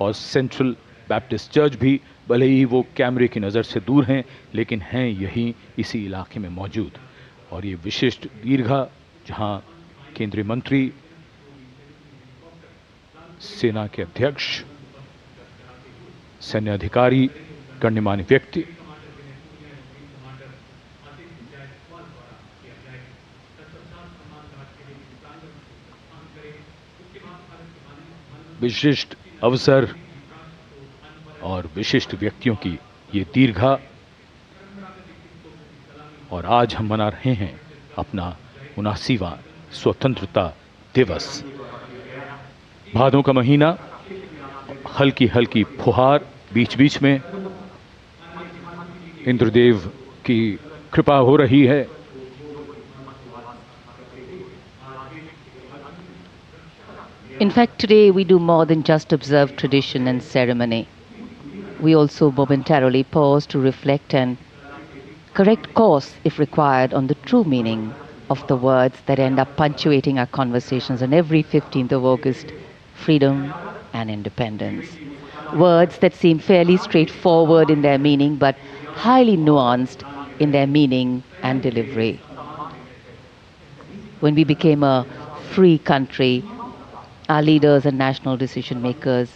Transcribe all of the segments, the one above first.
और central Baptist church भी, भले ही वो कैमरे की नज़र से दूर हैं, लेकिन हैं यहीं इसी इलाके में मौजूद। और ये विशिष्ट दीर्घा, जहां केंद्रीय मंत्री, सेना के अध्यक्ष, सैन्य अधिकारी, गण्यमान्य व्यक्ति विशिष्ट अवसर और विशिष्ट व्यक्तियों की ये दीर्घा। और आज हम मना रहे हैं अपना 79वां स्वतंत्रता दिवस। भादों का महीना, हल्की हल्की फुहार, बीच बीच में इंद्रदेव की कृपा हो रही है। In fact, today we do more than just observe tradition and ceremony. We also momentarily pause to reflect and correct course, if required, on the true meaning of the words that end up punctuating our conversations on every 15th of August: freedom and independence. Words that seem fairly straightforward in their meaning, but highly nuanced in their meaning and delivery. When we became a free country, our leaders and national decision makers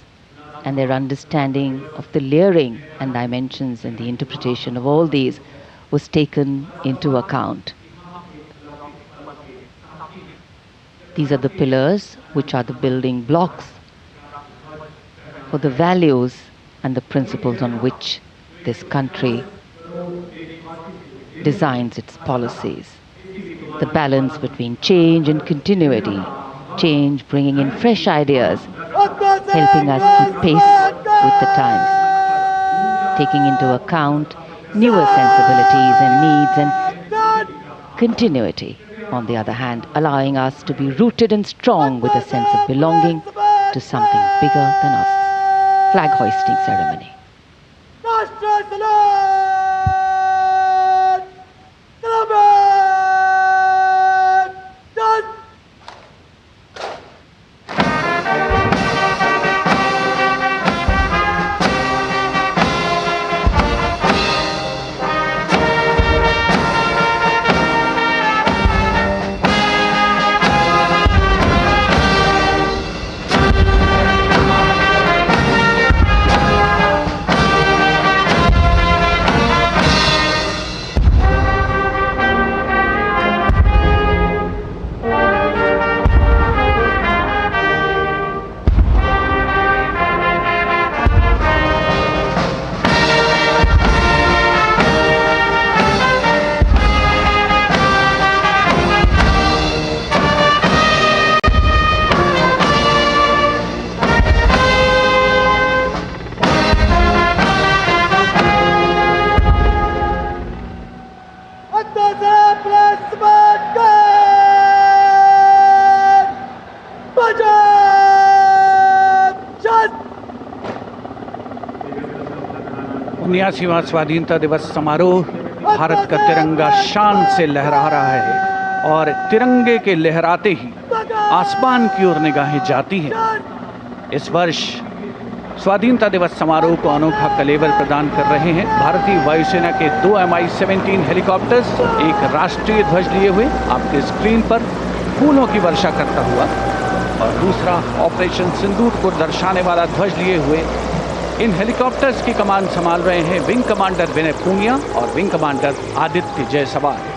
and their understanding of the layering and dimensions and the interpretation of all these was taken into account. These are the pillars which are the building blocks for the values and the principles on which this country designs its policies. The balance between change and continuity, change bringing in fresh ideas, helping us keep pace with the times, taking into account newer sensibilities and needs, and continuity, on the other hand, allowing us to be rooted and strong with a sense of belonging to something bigger than us. Flag hoisting ceremony. उन्यासीवां स्वाधीनता दिवस समारोह, भारत का तिरंगा शान से लहरा रहा है और तिरंगे के लहराते ही आसमान की ओर निगाहें जाती हैं। इस वर्ष स्वाधीनता दिवस समारोह को अनोखा कलेवर प्रदान कर रहे हैं भारतीय वायुसेना के 2 Mi-17 हेलीकॉप्टर्स, एक राष्ट्रीय ध्वज लिए हुए आपके स्क्रीन पर फूलों की वर्षा करता हुआ, और दूसरा ऑपरेशन सिंदूर को दर्शाने वाला ध्वज लिए हुए। इन हेलीकॉप्टर्स की कमान संभाल रहे हैं विंग कमांडर विनय पूनिया और wing commander Aditya Jaiswal.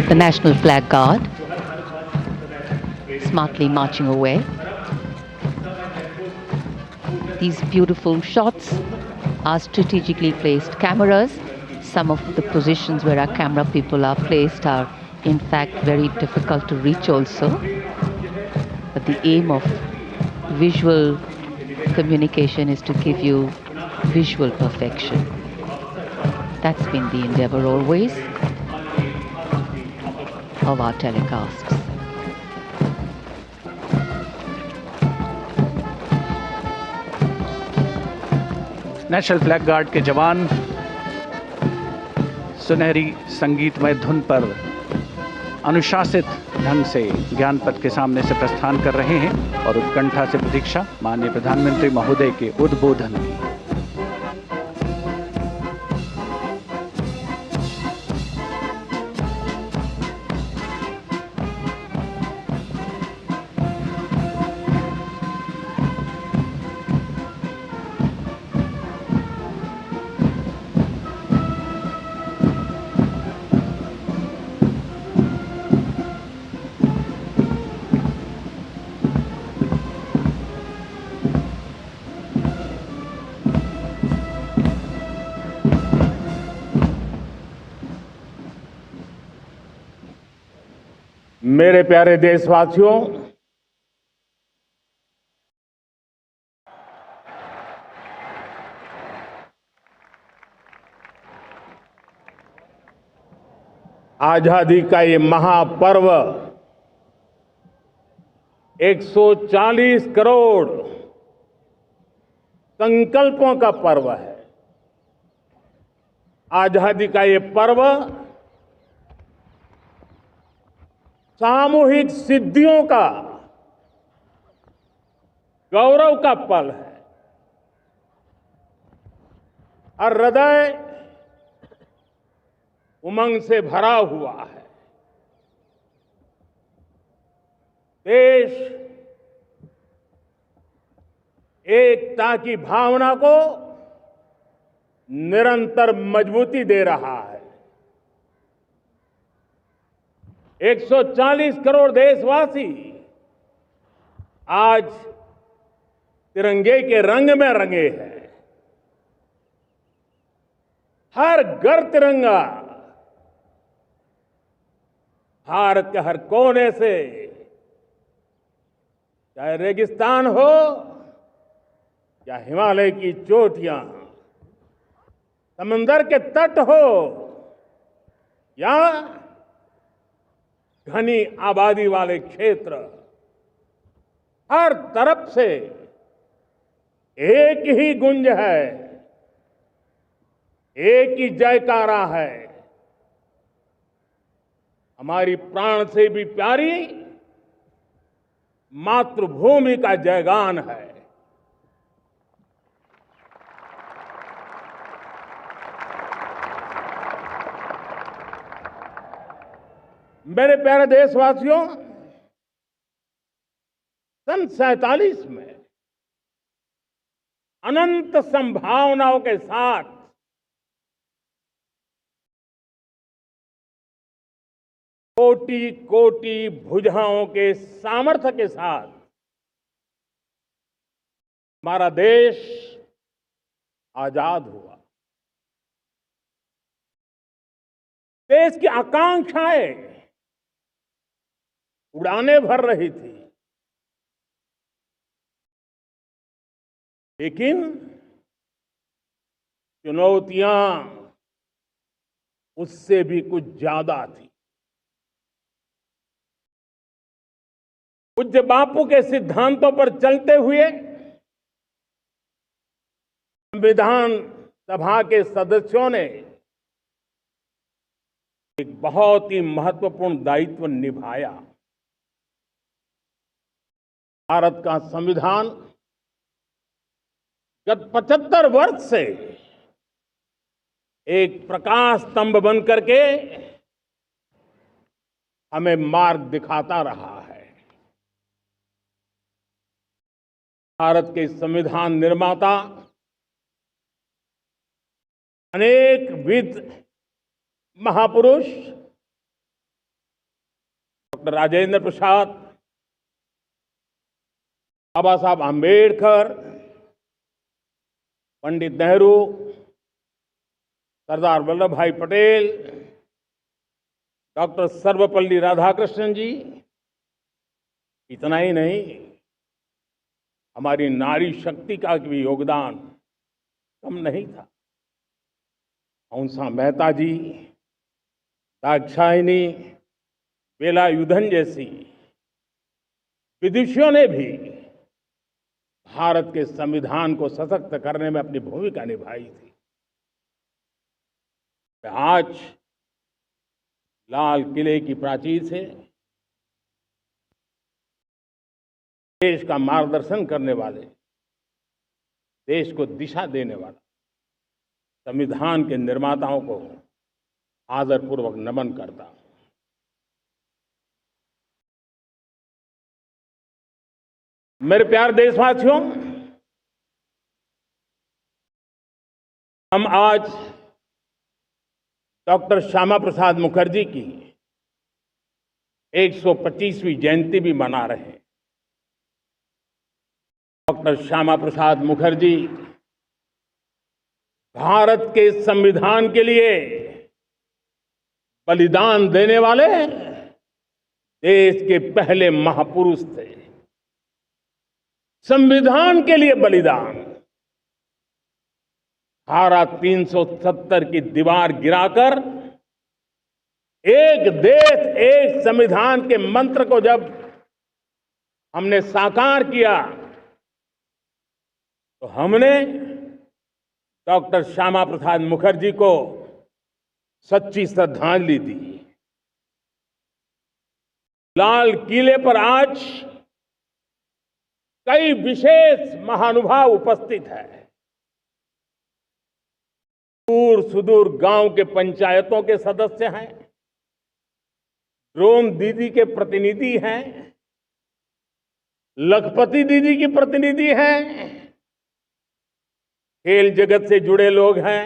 The National Flag Guard smartly marching away. These beautiful shots are strategically placed cameras. Some of the positions where our camera people are placed are in fact very difficult to reach also. But the aim of visual communication is to give you visual perfection. That's been the endeavor always of our telecasts. National flag guard के जवान सुनहरी संगीतमय धुन पर अनुशासित ढंग से ज्ञानपथ के सामने से प्रस्थान कर रहे हैं और उत्कंठा से प्रतीक्षा माननीय प्रधानमंत्री महोदय के उद्बोधन की। मेरे प्यारे देशवासियों, आजादी का ये महापर्व 140 करोड़ संकल्पों का पर्व है। आजादी का ये पर्व सामूहिक सिद्धियों का गौरव का पल है और हृदय उमंग से भरा हुआ है। देश एकता की भावना को निरंतर मजबूती दे रहा है। 140 करोड़ देशवासी आज तिरंगे के रंग में रंगे हैं। हर घर तिरंगा, भारत के हर कोने से, चाहे रेगिस्तान हो या हिमालय की चोटियां, समंदर के तट हो या घनी आबादी वाले क्षेत्र, हर तरफ से एक ही गुंज है, एक ही जयकारा है। हमारी प्राण से भी प्यारी मातृभूमि का जयगान है। मेरे प्यारे देशवासियों, सन 47 में अनंत संभावनाओं के साथ कोटि कोटि भुजाओं के सामर्थ्य के साथ हमारा देश आजाद हुआ। देश की आकांक्षाएं उड़ाने भर रही थी, लेकिन चुनौतियां उससे भी कुछ ज्यादा थी। पूज्य बापू के सिद्धांतों पर चलते हुए संविधान सभा के सदस्यों ने एक बहुत ही महत्वपूर्ण दायित्व निभाया। भारत का संविधान गत 75 वर्ष से एक प्रकाश स्तंभ बन करके हमें मार्ग दिखाता रहा है। भारत के संविधान निर्माता अनेक विद महापुरुष डॉक्टर राजेंद्र प्रसाद, बाबा साहब आंबेडकर, पंडित नेहरू, सरदार वल्लभ भाई पटेल, डॉक्टर सर्वपल्ली राधाकृष्णन जी, इतना ही नहीं, हमारी नारी शक्ति का भी योगदान कम नहीं था। हंसा मेहता जी, दाक्षायणी, वेलायुधन जैसी विदुषियों ने भी भारत के संविधान को सशक्त करने में अपनी भूमिका निभाई थी। आज लाल किले की प्राचीर से देश का मार्गदर्शन करने वाले, देश को दिशा देने वाला संविधान के निर्माताओं को आदरपूर्वक नमन करता हूं। मेरे प्यारे देशवासियों, हम आज डॉक्टर श्यामा प्रसाद मुखर्जी की 125वीं जयंती भी मना रहे हैं। डॉक्टर श्यामा प्रसाद मुखर्जी भारत के संविधान के लिए बलिदान देने वाले देश के पहले महापुरुष थे। संविधान के लिए बलिदान, धारा 370 की दीवार गिराकर एक देश एक संविधान के मंत्र को जब हमने साकार किया तो हमने डॉक्टर श्यामा प्रसाद मुखर्जी को सच्ची श्रद्धांजलि दी। लाल किले पर आज कई विशेष महानुभाव उपस्थित हैं। दूर सुदूर गांव के पंचायतों के सदस्य हैं, ड्रोन दीदी के प्रतिनिधि हैं, लखपति दीदी की प्रतिनिधि हैं, खेल जगत से जुड़े लोग हैं,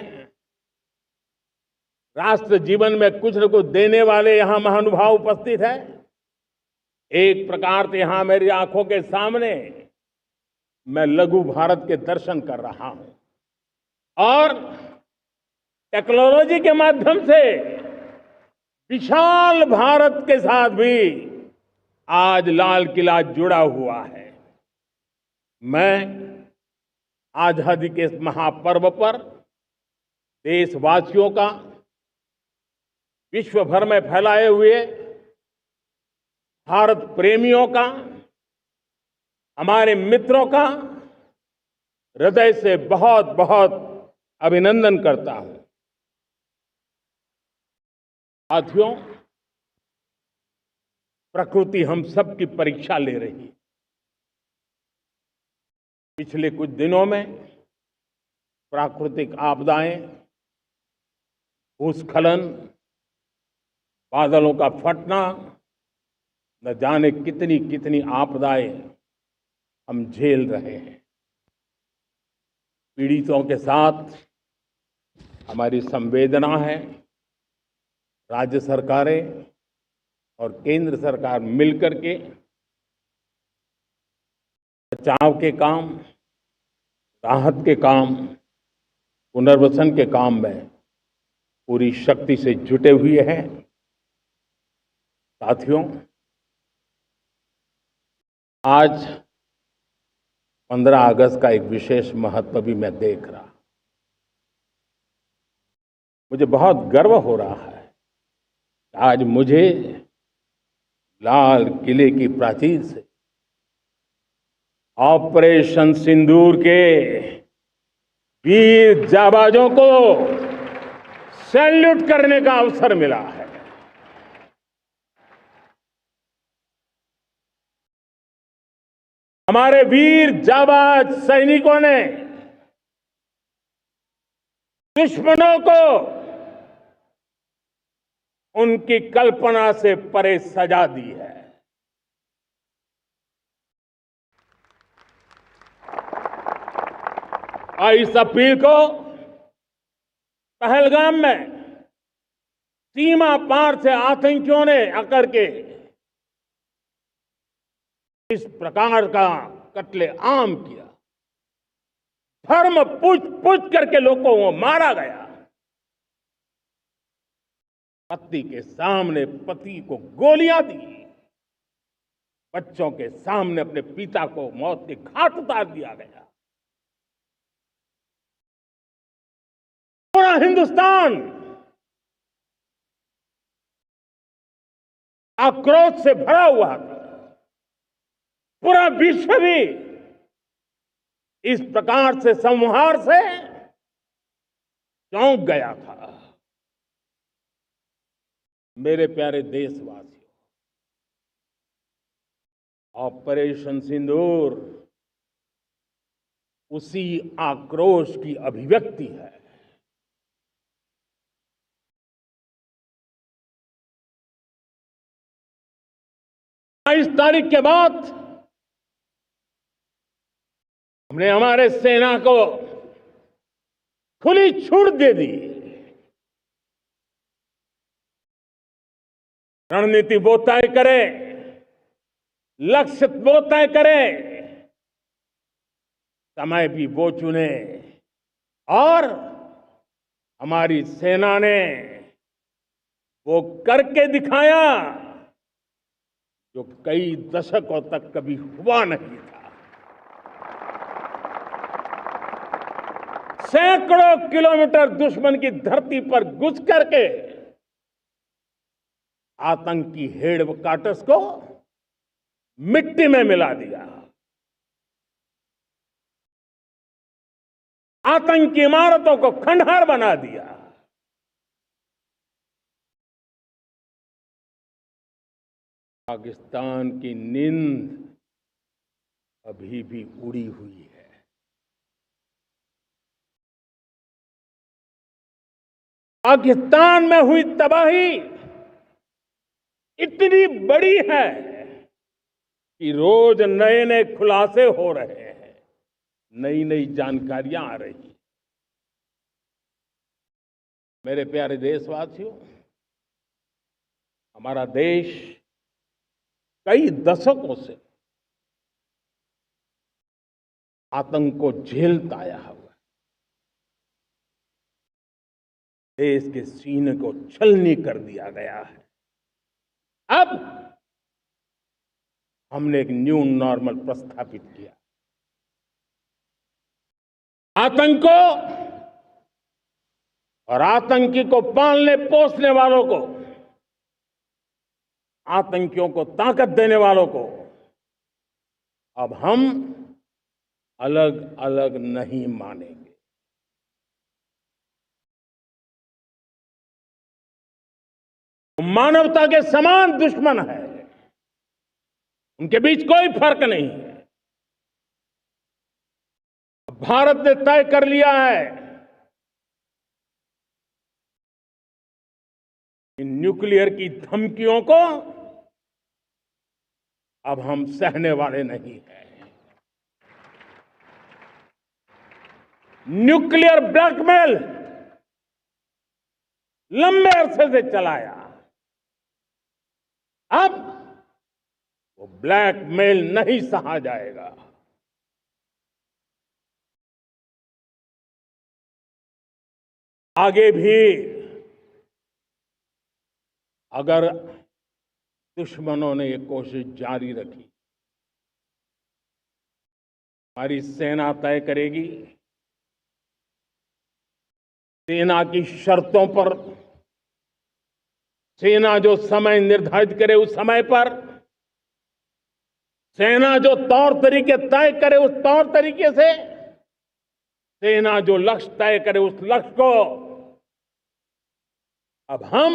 राष्ट्र जीवन में कुछ न कुछ देने वाले यहां महानुभाव उपस्थित हैं। एक प्रकार से यहां मेरी आंखों के सामने मैं लघु भारत के दर्शन कर रहा हूं और टेक्नोलॉजी के माध्यम से विशाल भारत के साथ भी आज लाल किला जुड़ा हुआ है। मैं आजादी के इस महापर्व पर देशवासियों का, विश्व भर में फैलाए हुए भारत प्रेमियों का, हमारे मित्रों का हृदय से बहुत बहुत अभिनंदन करता हूं। साथियों, प्रकृति हम सब की परीक्षा ले रही है। पिछले कुछ दिनों में प्राकृतिक आपदाएं, भूस्खलन, बादलों का फटना, न जाने कितनी कितनी आपदाएं हम झेल रहे हैं। पीड़ितों के साथ हमारी संवेदना है। राज्य सरकारें और केंद्र सरकार मिलकर के बचाव के काम, राहत के काम, पुनर्वसन के काम में पूरी शक्ति से जुटे हुए हैं। साथियों, आज 15 अगस्त का एक विशेष महत्व भी मैं देख रहा। मुझे बहुत गर्व हो रहा है। आज मुझे लाल किले की प्राचीर से ऑपरेशन सिंदूर के वीर जाबाजों को सैल्यूट करने का अवसर मिला है। हमारे वीर जाबाज सैनिकों ने दुश्मनों को उनकी कल्पना से परे सजा दी है। और इस अपील को पहलगाम में सीमा पार से आतंकियों ने आकर के इस प्रकार का कत्ले आम किया। धर्म पूछ करके लोगों को मारा गया। पत्नी के सामने पति को गोलियां दी, बच्चों के सामने अपने पिता को मौत के घाट उतार दिया गया। पूरा हिंदुस्तान आक्रोश से भरा हुआ था। पूरा विश्व भी इस प्रकार से संहार से चौंक गया था। मेरे प्यारे देशवासियों, ऑपरेशन सिंदूर उसी आक्रोश की अभिव्यक्ति है। 22 तारीख के बाद हमने हमारे सेना को खुली छूट दे दी। रणनीति वो तय करे, लक्ष्य वो तय करे, समय भी वो चुने, और हमारी सेना ने वो करके दिखाया जो कई दशकों तक कभी हुआ नहीं था। सैकड़ों किलोमीटर दुश्मन की धरती पर घुस करके आतंकी हेडक्वार्टर्स को मिट्टी में मिला दिया, आतंकी इमारतों को खंडहर बना दिया। पाकिस्तान की नींद अभी भी उड़ी हुई है। पाकिस्तान में हुई तबाही इतनी बड़ी है कि रोज नए नए खुलासे हो रहे हैं, नई नई जानकारियां आ रही हैं। मेरे प्यारे देशवासियों, हमारा देश कई दशकों से आतंक को झेलता आया हुआ है। देश के सीने को छलनी कर दिया गया है। अब हमने एक न्यू नॉर्मल प्रस्थापित किया। आतंक को और आतंकी को पालने पोसने वालों को, आतंकियों को ताकत देने वालों को अब हम अलग अलग नहीं मानेंगे। मानवता के समान दुश्मन है, उनके बीच कोई फर्क नहीं है। भारत ने तय कर लिया है कि न्यूक्लियर की धमकियों को अब हम सहने वाले नहीं हैं। न्यूक्लियर ब्लैकमेल लंबे अरसे से चलाया, अब वो ब्लैकमेल नहीं सहा जाएगा। आगे भी अगर दुश्मनों ने ये कोशिश जारी रखी, हमारी सेना तय करेगी, सेना की शर्तों पर, सेना जो समय निर्धारित करे उस समय पर, सेना जो तौर तरीके तय करे उस तौर तरीके से, सेना जो लक्ष्य तय करे उस लक्ष्य को अब हम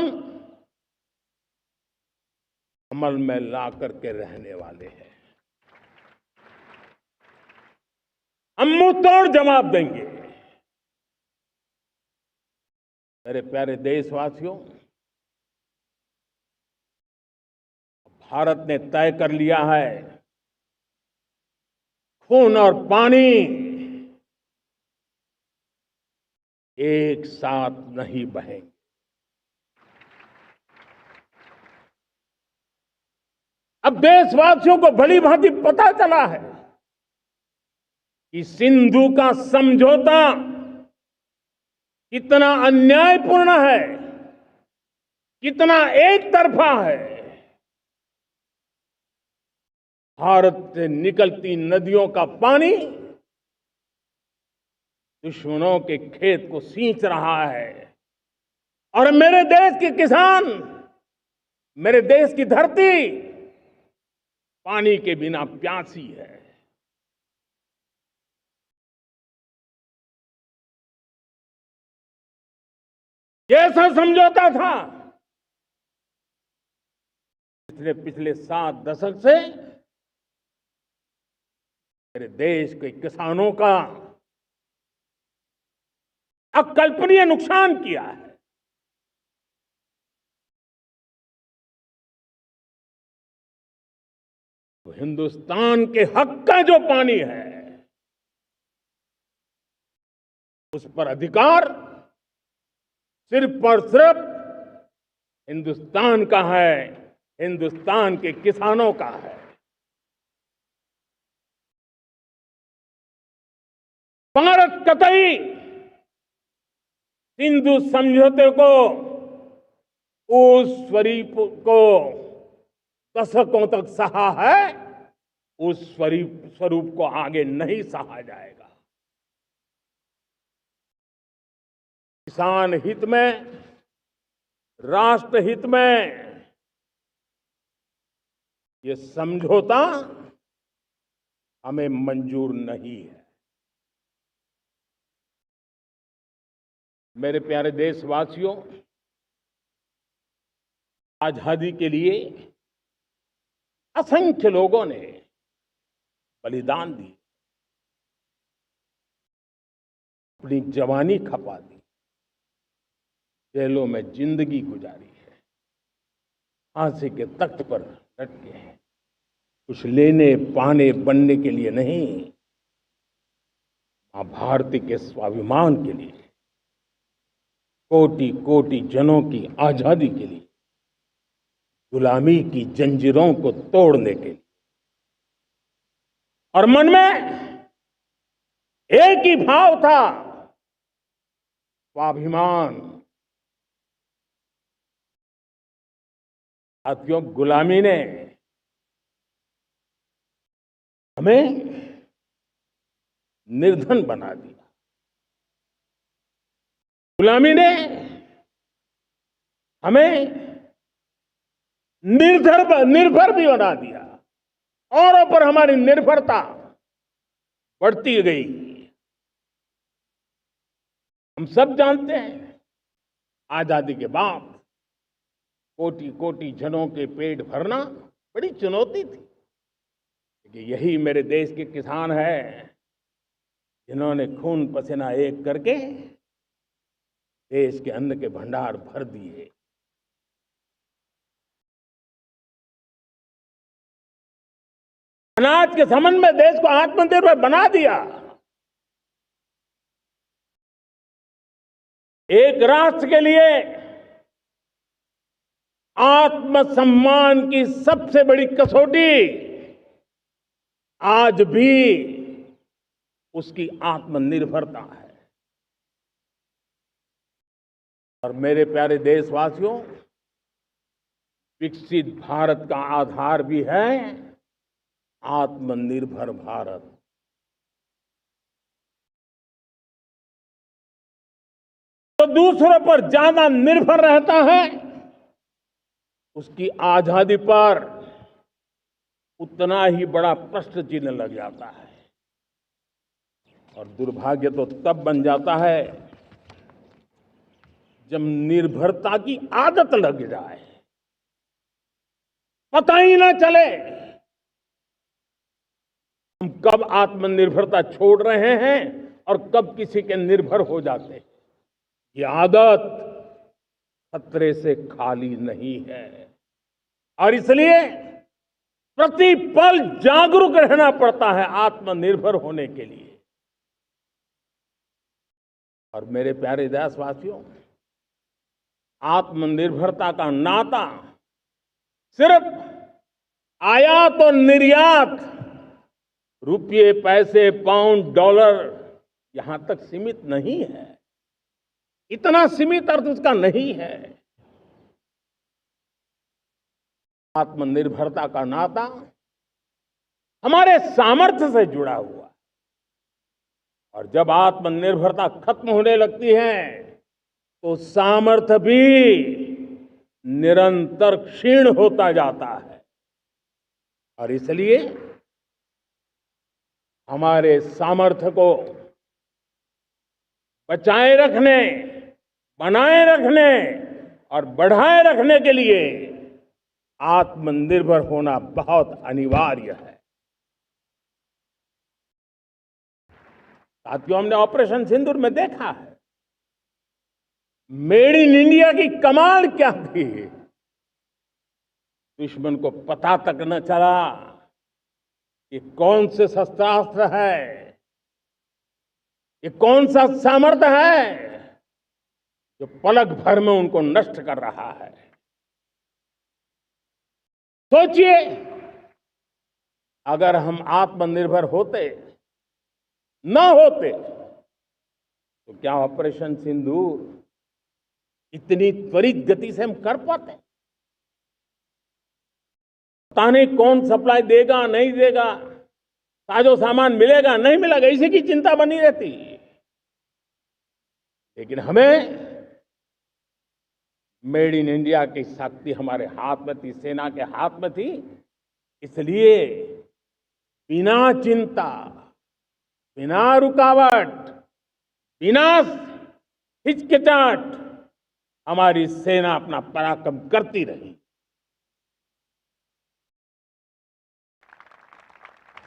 अमल में ला करके रहने वाले हैं। हम मुंह तोड़ जवाब देंगे। मेरे प्यारे देशवासियों, भारत ने तय कर लिया है, खून और पानी एक साथ नहीं बहेंगे। अब देशवासियों को भली भांति पता चला है कि सिंधु का समझौता कितना अन्यायपूर्ण है, कितना एक तरफा है। भारत से निकलती नदियों का पानी दुश्मनों के खेत को सींच रहा है, और मेरे देश के किसान, मेरे देश की धरती पानी के बिना प्यासी है। ये ऐसा समझौता था इसने पिछले 7 दशक से मेरे देश के किसानों का अकल्पनीय नुकसान किया है। तो हिंदुस्तान के हक का जो पानी है उस पर अधिकार सिर्फ और सिर्फ हिंदुस्तान का है, हिंदुस्तान के किसानों का है। भारत कतई सिंधु समझौते को उस स्वरूप को दशकों तक सहा है, उस स्वरूप को आगे नहीं सहा जाएगा। किसान हित में, राष्ट्र हित में ये समझौता हमें मंजूर नहीं है। मेरे प्यारे देशवासियों, आजादी के लिए असंख्य लोगों ने बलिदान दी, अपनी जवानी खपा दी, जेलों में जिंदगी गुजारी है, फांसी के तख्त पर लटके हैं, कुछ लेने पाने बनने के लिए नहीं, मां भारती के स्वाभिमान के लिए, कोटि कोटि जनों की आजादी के लिए, गुलामी की जंजीरों को तोड़ने के लिए। और मन में एक ही भाव था, स्वाभिमान। साथियों, गुलामी ने हमें निर्धन बना दिया, गुलामी ने हमें निर्भर भी बना दिया, औरों पर हमारी निर्भरता बढ़ती गई। हम सब जानते हैं, आजादी के बाद कोटि कोटि जनों के पेट भरना बड़ी चुनौती थी। लेकिन यही मेरे देश के किसान हैं जिन्होंने खून पसीना एक करके देश के अन्न के भंडार भर दिए। अनाज के संबंध में देश को आत्मनिर्भर बना दिया। एक राष्ट्र के लिए आत्मसम्मान की सबसे बड़ी कसौटी आज भी उसकी आत्मनिर्भरता है। और मेरे प्यारे देशवासियों, विकसित भारत का आधार भी है आत्मनिर्भर भारत। तो दूसरों पर ज्यादा निर्भर रहता है, उसकी आजादी पर उतना ही बड़ा प्रश्न चिन्ह लग जाता है। और दुर्भाग्य तो तब बन जाता है जब निर्भरता की आदत लग जाए, पता ही ना चले हम कब आत्मनिर्भरता छोड़ रहे हैं और कब किसी के निर्भर हो जाते हैं। ये आदत खतरे से खाली नहीं है और इसलिए प्रतिपल जागरूक रहना पड़ता है आत्मनिर्भर होने के लिए। और मेरे प्यारे देशवासियों, आत्मनिर्भरता का नाता सिर्फ आयात और निर्यात, रुपये, पैसे, पाउंड, डॉलर यहां तक सीमित नहीं है। इतना सीमित अर्थ उसका नहीं है। आत्मनिर्भरता का नाता हमारे सामर्थ्य से जुड़ा हुआ। और जब आत्मनिर्भरता खत्म होने लगती है तो सामर्थ्य भी निरंतर क्षीण होता जाता है। और इसलिए हमारे सामर्थ्य को बचाए रखने, बनाए रखने और बढ़ाए रखने के लिए आत्मनिर्भर होना बहुत अनिवार्य है। साथियों, हमने ऑपरेशन सिंदूर में देखा है मेड इन इंडिया की कमाल क्या थी। दुश्मन को पता तक न चला कि कौन से शस्त्रास्त्र है, ये कौन सा सामर्थ्य है जो पलक भर में उनको नष्ट कर रहा है। सोचिए, अगर हम आत्मनिर्भर होते न होते तो क्या ऑपरेशन सिंदूर इतनी त्वरित गति से हम कर पाते? पता नहीं कौन सप्लाई देगा नहीं देगा, साजो सामान मिलेगा नहीं मिलेगा, इसी की चिंता बनी रहती। लेकिन हमें मेड इन इंडिया की शक्ति हमारे हाथ में थी, सेना के हाथ में थी। इसलिए बिना चिंता, बिना रुकावट, बिना हिचकिचाहट हमारी सेना अपना पराक्रम करती रही।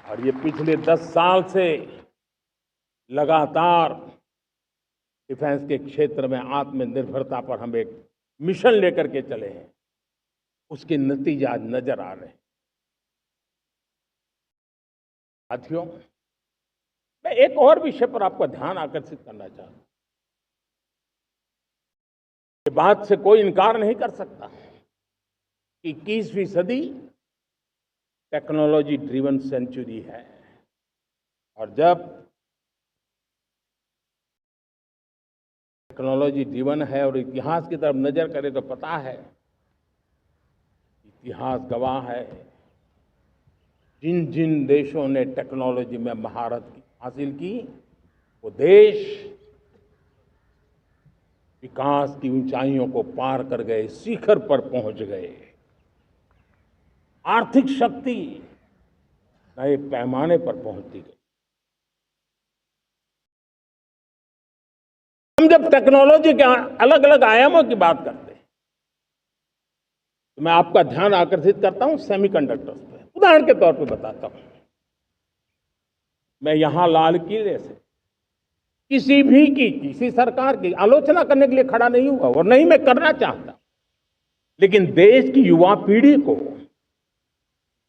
और ये पिछले 10 साल से लगातार डिफेंस के क्षेत्र में आत्मनिर्भरता पर हम एक मिशन लेकर के चले हैं, उसके नतीजे आज नजर आ रहे हैं। साथियों, मैं एक और विषय पर आपका ध्यान आकर्षित करना चाहता हूं। ये बात से कोई इनकार नहीं कर सकता कि 21वीं सदी टेक्नोलॉजी ड्रिवन सेंचुरी है। और जब टेक्नोलॉजी ड्रिवन है और इतिहास की तरफ नजर करें तो पता है, इतिहास गवाह है, जिन जिन देशों ने टेक्नोलॉजी में महारत हासिल की वो देश विकास की ऊंचाइयों को पार कर गए, शिखर पर पहुंच गए। आर्थिक शक्ति नए पैमाने पर पहुंचती गई। हम जब टेक्नोलॉजी के अलग अलग आयामों की बात करते हैं तो मैं आपका ध्यान आकर्षित करता हूं सेमीकंडक्टर्स पे। उदाहरण के तौर पे बताता हूं, मैं यहां लाल किले से किसी सरकार की आलोचना करने के लिए खड़ा नहीं हुआ और नहीं मैं करना चाहता, लेकिन देश की युवा पीढ़ी को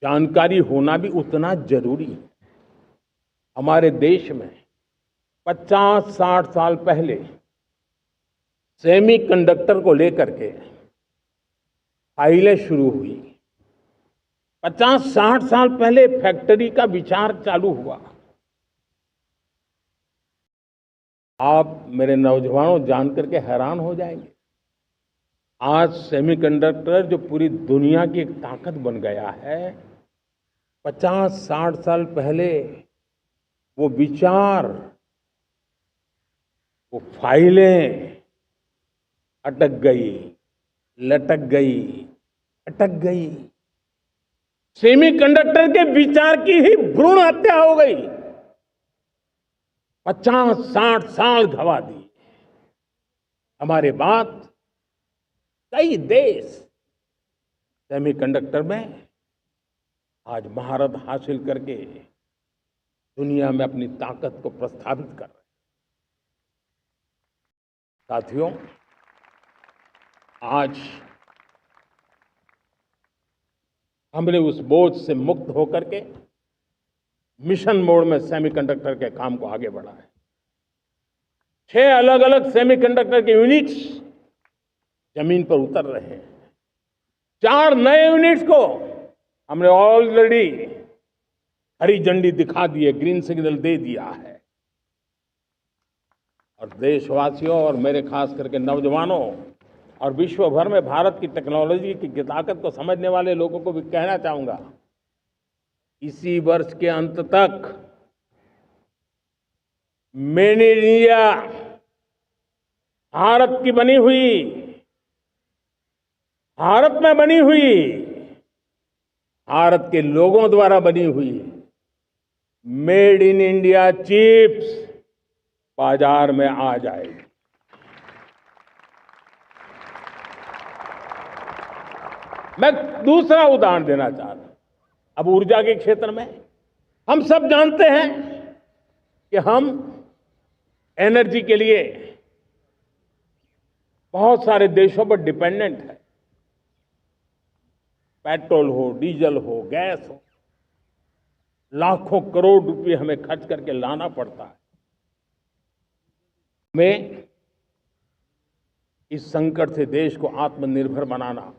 जानकारी होना भी उतना जरूरी है। हमारे देश में 50-60 साल पहले सेमीकंडक्टर को लेकर के फाइलें शुरू हुई। 50-60 साल पहले फैक्ट्री का विचार चालू हुआ। आप मेरे नौजवानों जानकर के हैरान हो जाएंगे, आज सेमीकंडक्टर जो पूरी दुनिया की एक ताकत बन गया है, 50-60 साल पहले वो विचार, वो फाइलें अटक गई, लटक गई, अटक गई। सेमीकंडक्टर के विचार की ही भ्रूण हत्या हो गई। 50-60 साल गवा दी। हमारे बाद कई देश सेमीकंडक्टर में आज महारत हासिल करके दुनिया में अपनी ताकत को प्रस्थापित कर रहे हैं। साथियों, आज हमने उस बोझ से मुक्त होकर के मिशन मोड में सेमीकंडक्टर के काम को आगे बढ़ा है। 6 अलग अलग सेमीकंडक्टर के यूनिट्स जमीन पर उतर रहे हैं। 4 नए यूनिट्स को हमने ऑलरेडी हरी झंडी दिखा दी है, ग्रीन सिग्नल दे दिया है। और देशवासियों और मेरे खास करके नौजवानों और विश्व भर में भारत की टेक्नोलॉजी की ताकत को समझने वाले लोगों को भी कहना चाहूंगा, इसी वर्ष के अंत तक मेड इन इंडिया भारत की बनी हुई, भारत में बनी हुई, भारत के लोगों द्वारा बनी हुई मेड इन इंडिया चिप्स बाजार में आ जाएगी। मैं दूसरा उदाहरण देना चाहता हूं। अब ऊर्जा के क्षेत्र में हम सब जानते हैं कि हम एनर्जी के लिए बहुत सारे देशों पर डिपेंडेंट है। पेट्रोल हो, डीजल हो, गैस हो, लाखों करोड़ रुपए हमें खर्च करके लाना पड़ता है। हमें इस संकट से देश को आत्मनिर्भर बनाना,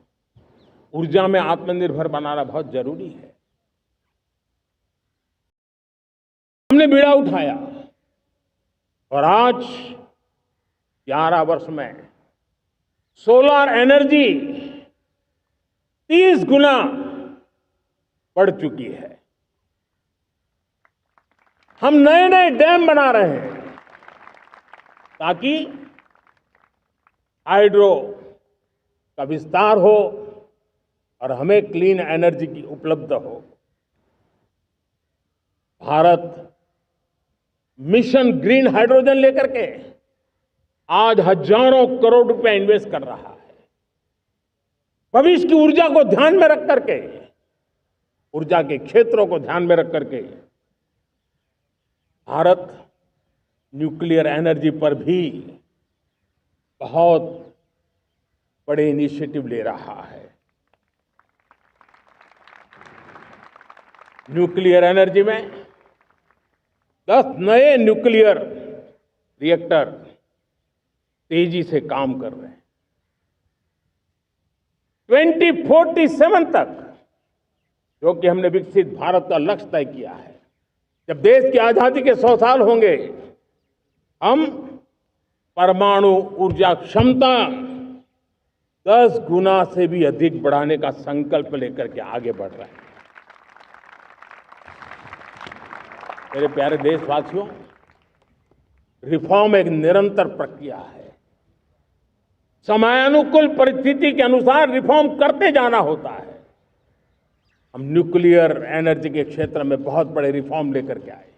ऊर्जा में आत्मनिर्भर बनाना बहुत जरूरी है। हमने बीड़ा उठाया और आज 11 वर्ष में सोलर एनर्जी 30 गुना बढ़ चुकी है। हम नए नए डैम बना रहे हैं ताकि हाइड्रो का विस्तार हो और हमें क्लीन एनर्जी की उपलब्ध हो। भारत मिशन ग्रीन हाइड्रोजन लेकर के आज हजारों करोड़ रुपए इन्वेस्ट कर रहा है। भविष्य की ऊर्जा को ध्यान में रख करके, ऊर्जा के क्षेत्रों को ध्यान में रख करके भारत न्यूक्लियर एनर्जी पर भी बहुत बड़े इनिशिएटिव ले रहा है। न्यूक्लियर एनर्जी में 10 नए न्यूक्लियर रिएक्टर तेजी से काम कर रहे हैं। 2047 तक, जो कि हमने विकसित भारत का लक्ष्य तय किया है, जब देश की आजादी के 100 साल होंगे, हम परमाणु ऊर्जा क्षमता 10 गुना से भी अधिक बढ़ाने का संकल्प लेकर के आगे बढ़ रहे हैं। मेरे प्यारे देशवासियों, रिफॉर्म एक निरंतर प्रक्रिया है। समयानुकूल परिस्थिति के अनुसार रिफॉर्म करते जाना होता है। हम न्यूक्लियर एनर्जी के क्षेत्र में बहुत बड़े रिफॉर्म लेकर के आए।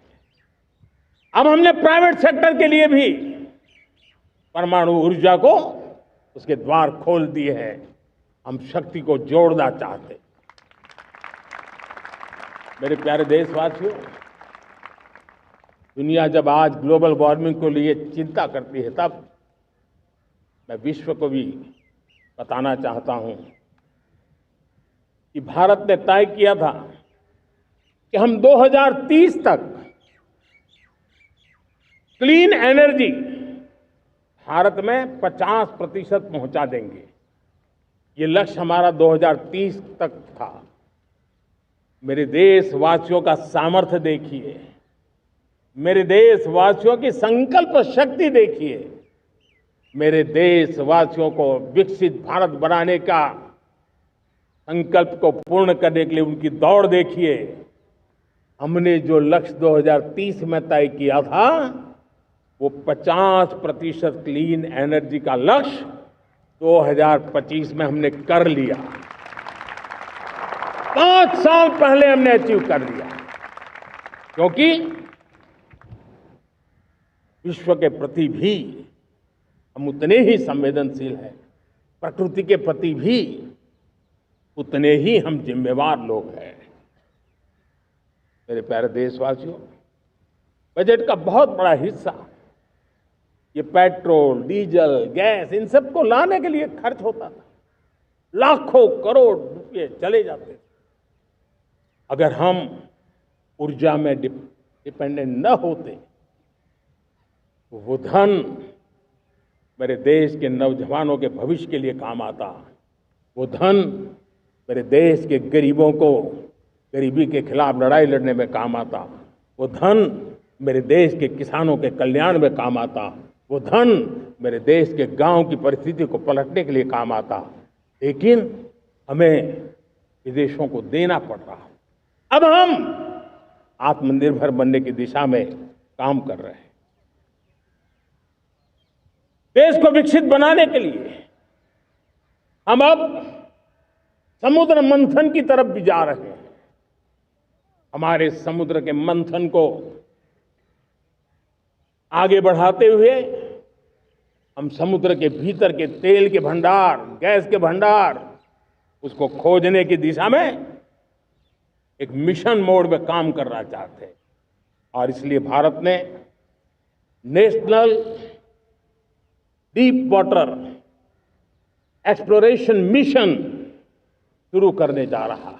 अब हमने प्राइवेट सेक्टर के लिए भी परमाणु ऊर्जा को उसके द्वार खोल दिए हैं। हम शक्ति को जोड़ना चाहते हैं। मेरे प्यारे देशवासियों, दुनिया जब आज ग्लोबल वार्मिंग को लिए चिंता करती है, तब मैं विश्व को भी बताना चाहता हूं कि भारत ने तय किया था कि हम 2030 तक क्लीन एनर्जी भारत में 50% पहुंचा देंगे। ये लक्ष्य हमारा 2030 तक था। मेरे देशवासियों का सामर्थ्य देखिए, मेरे देशवासियों की संकल्प शक्ति देखिए, मेरे देशवासियों को विकसित भारत बनाने का संकल्प को पूर्ण करने के लिए उनकी दौड़ देखिए। हमने जो लक्ष्य 2030 में तय किया था, वो 50% क्लीन एनर्जी का लक्ष्य 2025 में हमने कर लिया। 5 साल पहले हमने अचीव कर लिया, क्योंकि विश्व के प्रति भी हम उतने ही संवेदनशील हैं, प्रकृति के प्रति भी उतने ही हम जिम्मेवार लोग हैं। मेरे प्यारे देशवासियों, बजट का बहुत बड़ा हिस्सा ये पेट्रोल, डीजल, गैस, इन सबको लाने के लिए खर्च होता था। लाखों करोड़ रुपए चले जाते थे। अगर हम ऊर्जा में डिपेंडेंट न होते, तो वो धन मेरे देश के नौजवानों के भविष्य के लिए काम आता। वो धन मेरे देश के गरीबों को गरीबी के खिलाफ लड़ाई लड़ने में काम आता। वो धन मेरे देश के किसानों के कल्याण में काम आता। वो धन मेरे देश के गांव की परिस्थिति को पलटने के लिए काम आता। लेकिन हमें विदेशों को देना पड़ रहा। अब हम आत्मनिर्भर बनने की दिशा में काम कर रहे हैं। देश को विकसित बनाने के लिए हम अब समुद्र मंथन की तरफ भी जा रहे हैं। हमारे समुद्र के मंथन को आगे बढ़ाते हुए हम समुद्र के भीतर के तेल के भंडार, गैस के भंडार उसको खोजने की दिशा में एक मिशन मोड में काम करना चाहते हैं। और इसलिए भारत ने national deep water exploration mission शुरू करने जा रहा है।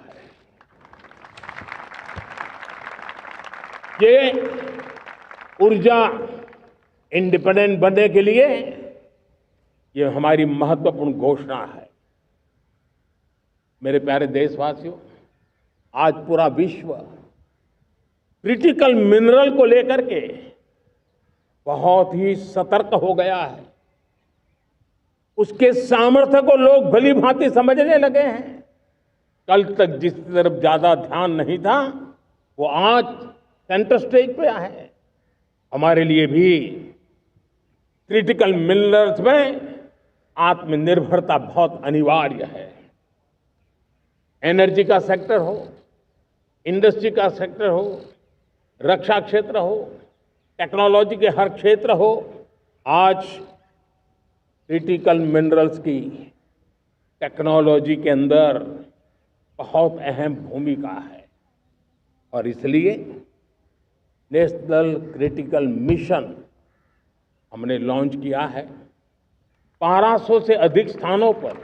ये ऊर्जा इंडिपेंडेंट बनने के लिए ये हमारी महत्वपूर्ण घोषणा है। मेरे प्यारे देशवासियों, आज पूरा विश्व क्रिटिकल मिनरल को लेकर के बहुत ही सतर्क हो गया है। उसके सामर्थ्य को लोग भली भांति समझने लगे हैं। कल तक जिस तरफ ज्यादा ध्यान नहीं था, वो आज सेंटर स्टेज पे है। हमारे लिए भी क्रिटिकल मिनरल्स में आत्मनिर्भरता बहुत अनिवार्य है। एनर्जी का सेक्टर हो, इंडस्ट्री का सेक्टर हो, रक्षा क्षेत्र हो, टेक्नोलॉजी के हर क्षेत्र हो, आज क्रिटिकल मिनरल्स की टेक्नोलॉजी के अंदर बहुत अहम भूमिका है। और इसलिए नेशनल क्रिटिकल मिशन हमने लॉन्च किया है। 1200 से अधिक स्थानों पर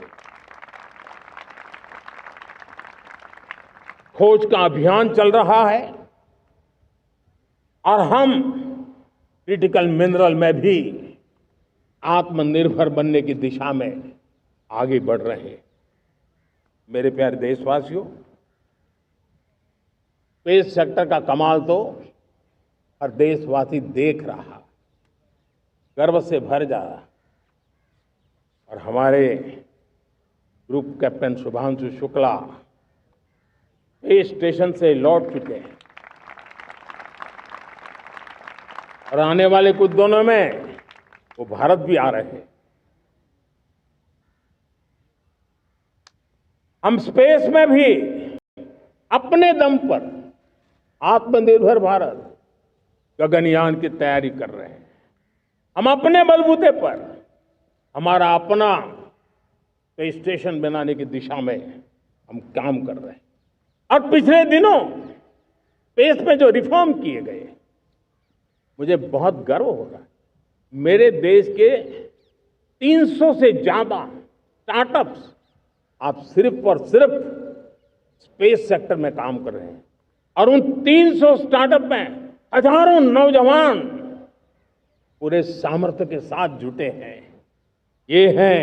खोज का अभियान चल रहा है और हम क्रिटिकल मिनरल में भी आत्मनिर्भर बनने की दिशा में आगे बढ़ रहे हैं। मेरे प्यारे देशवासियों, स्पेस सेक्टर का कमाल तो हर देशवासी देख रहा, गर्व से भर जा रहा। और हमारे group captain Shubhanshu Shukla space station से लौट चुके हैं और आने वाले कुछ दिनों में वो भारत भी आ रहे हैं। हम स्पेस में भी अपने दम पर आत्मनिर्भर भारत गगनयान की तैयारी कर रहे हैं। हम अपने बलबूते पर हमारा अपना स्पेस स्टेशन बनाने की दिशा में हम काम कर रहे हैं। और पिछले दिनों स्पेस में जो रिफॉर्म किए गए, मुझे बहुत गर्व हो रहा है। मेरे देश के 300 से ज्यादा स्टार्टअप्स आप सिर्फ और सिर्फ स्पेस सेक्टर में काम कर रहे हैं। और उन 300 स्टार्टअप में हजारों नौजवान पूरे सामर्थ्य के साथ जुटे हैं। ये है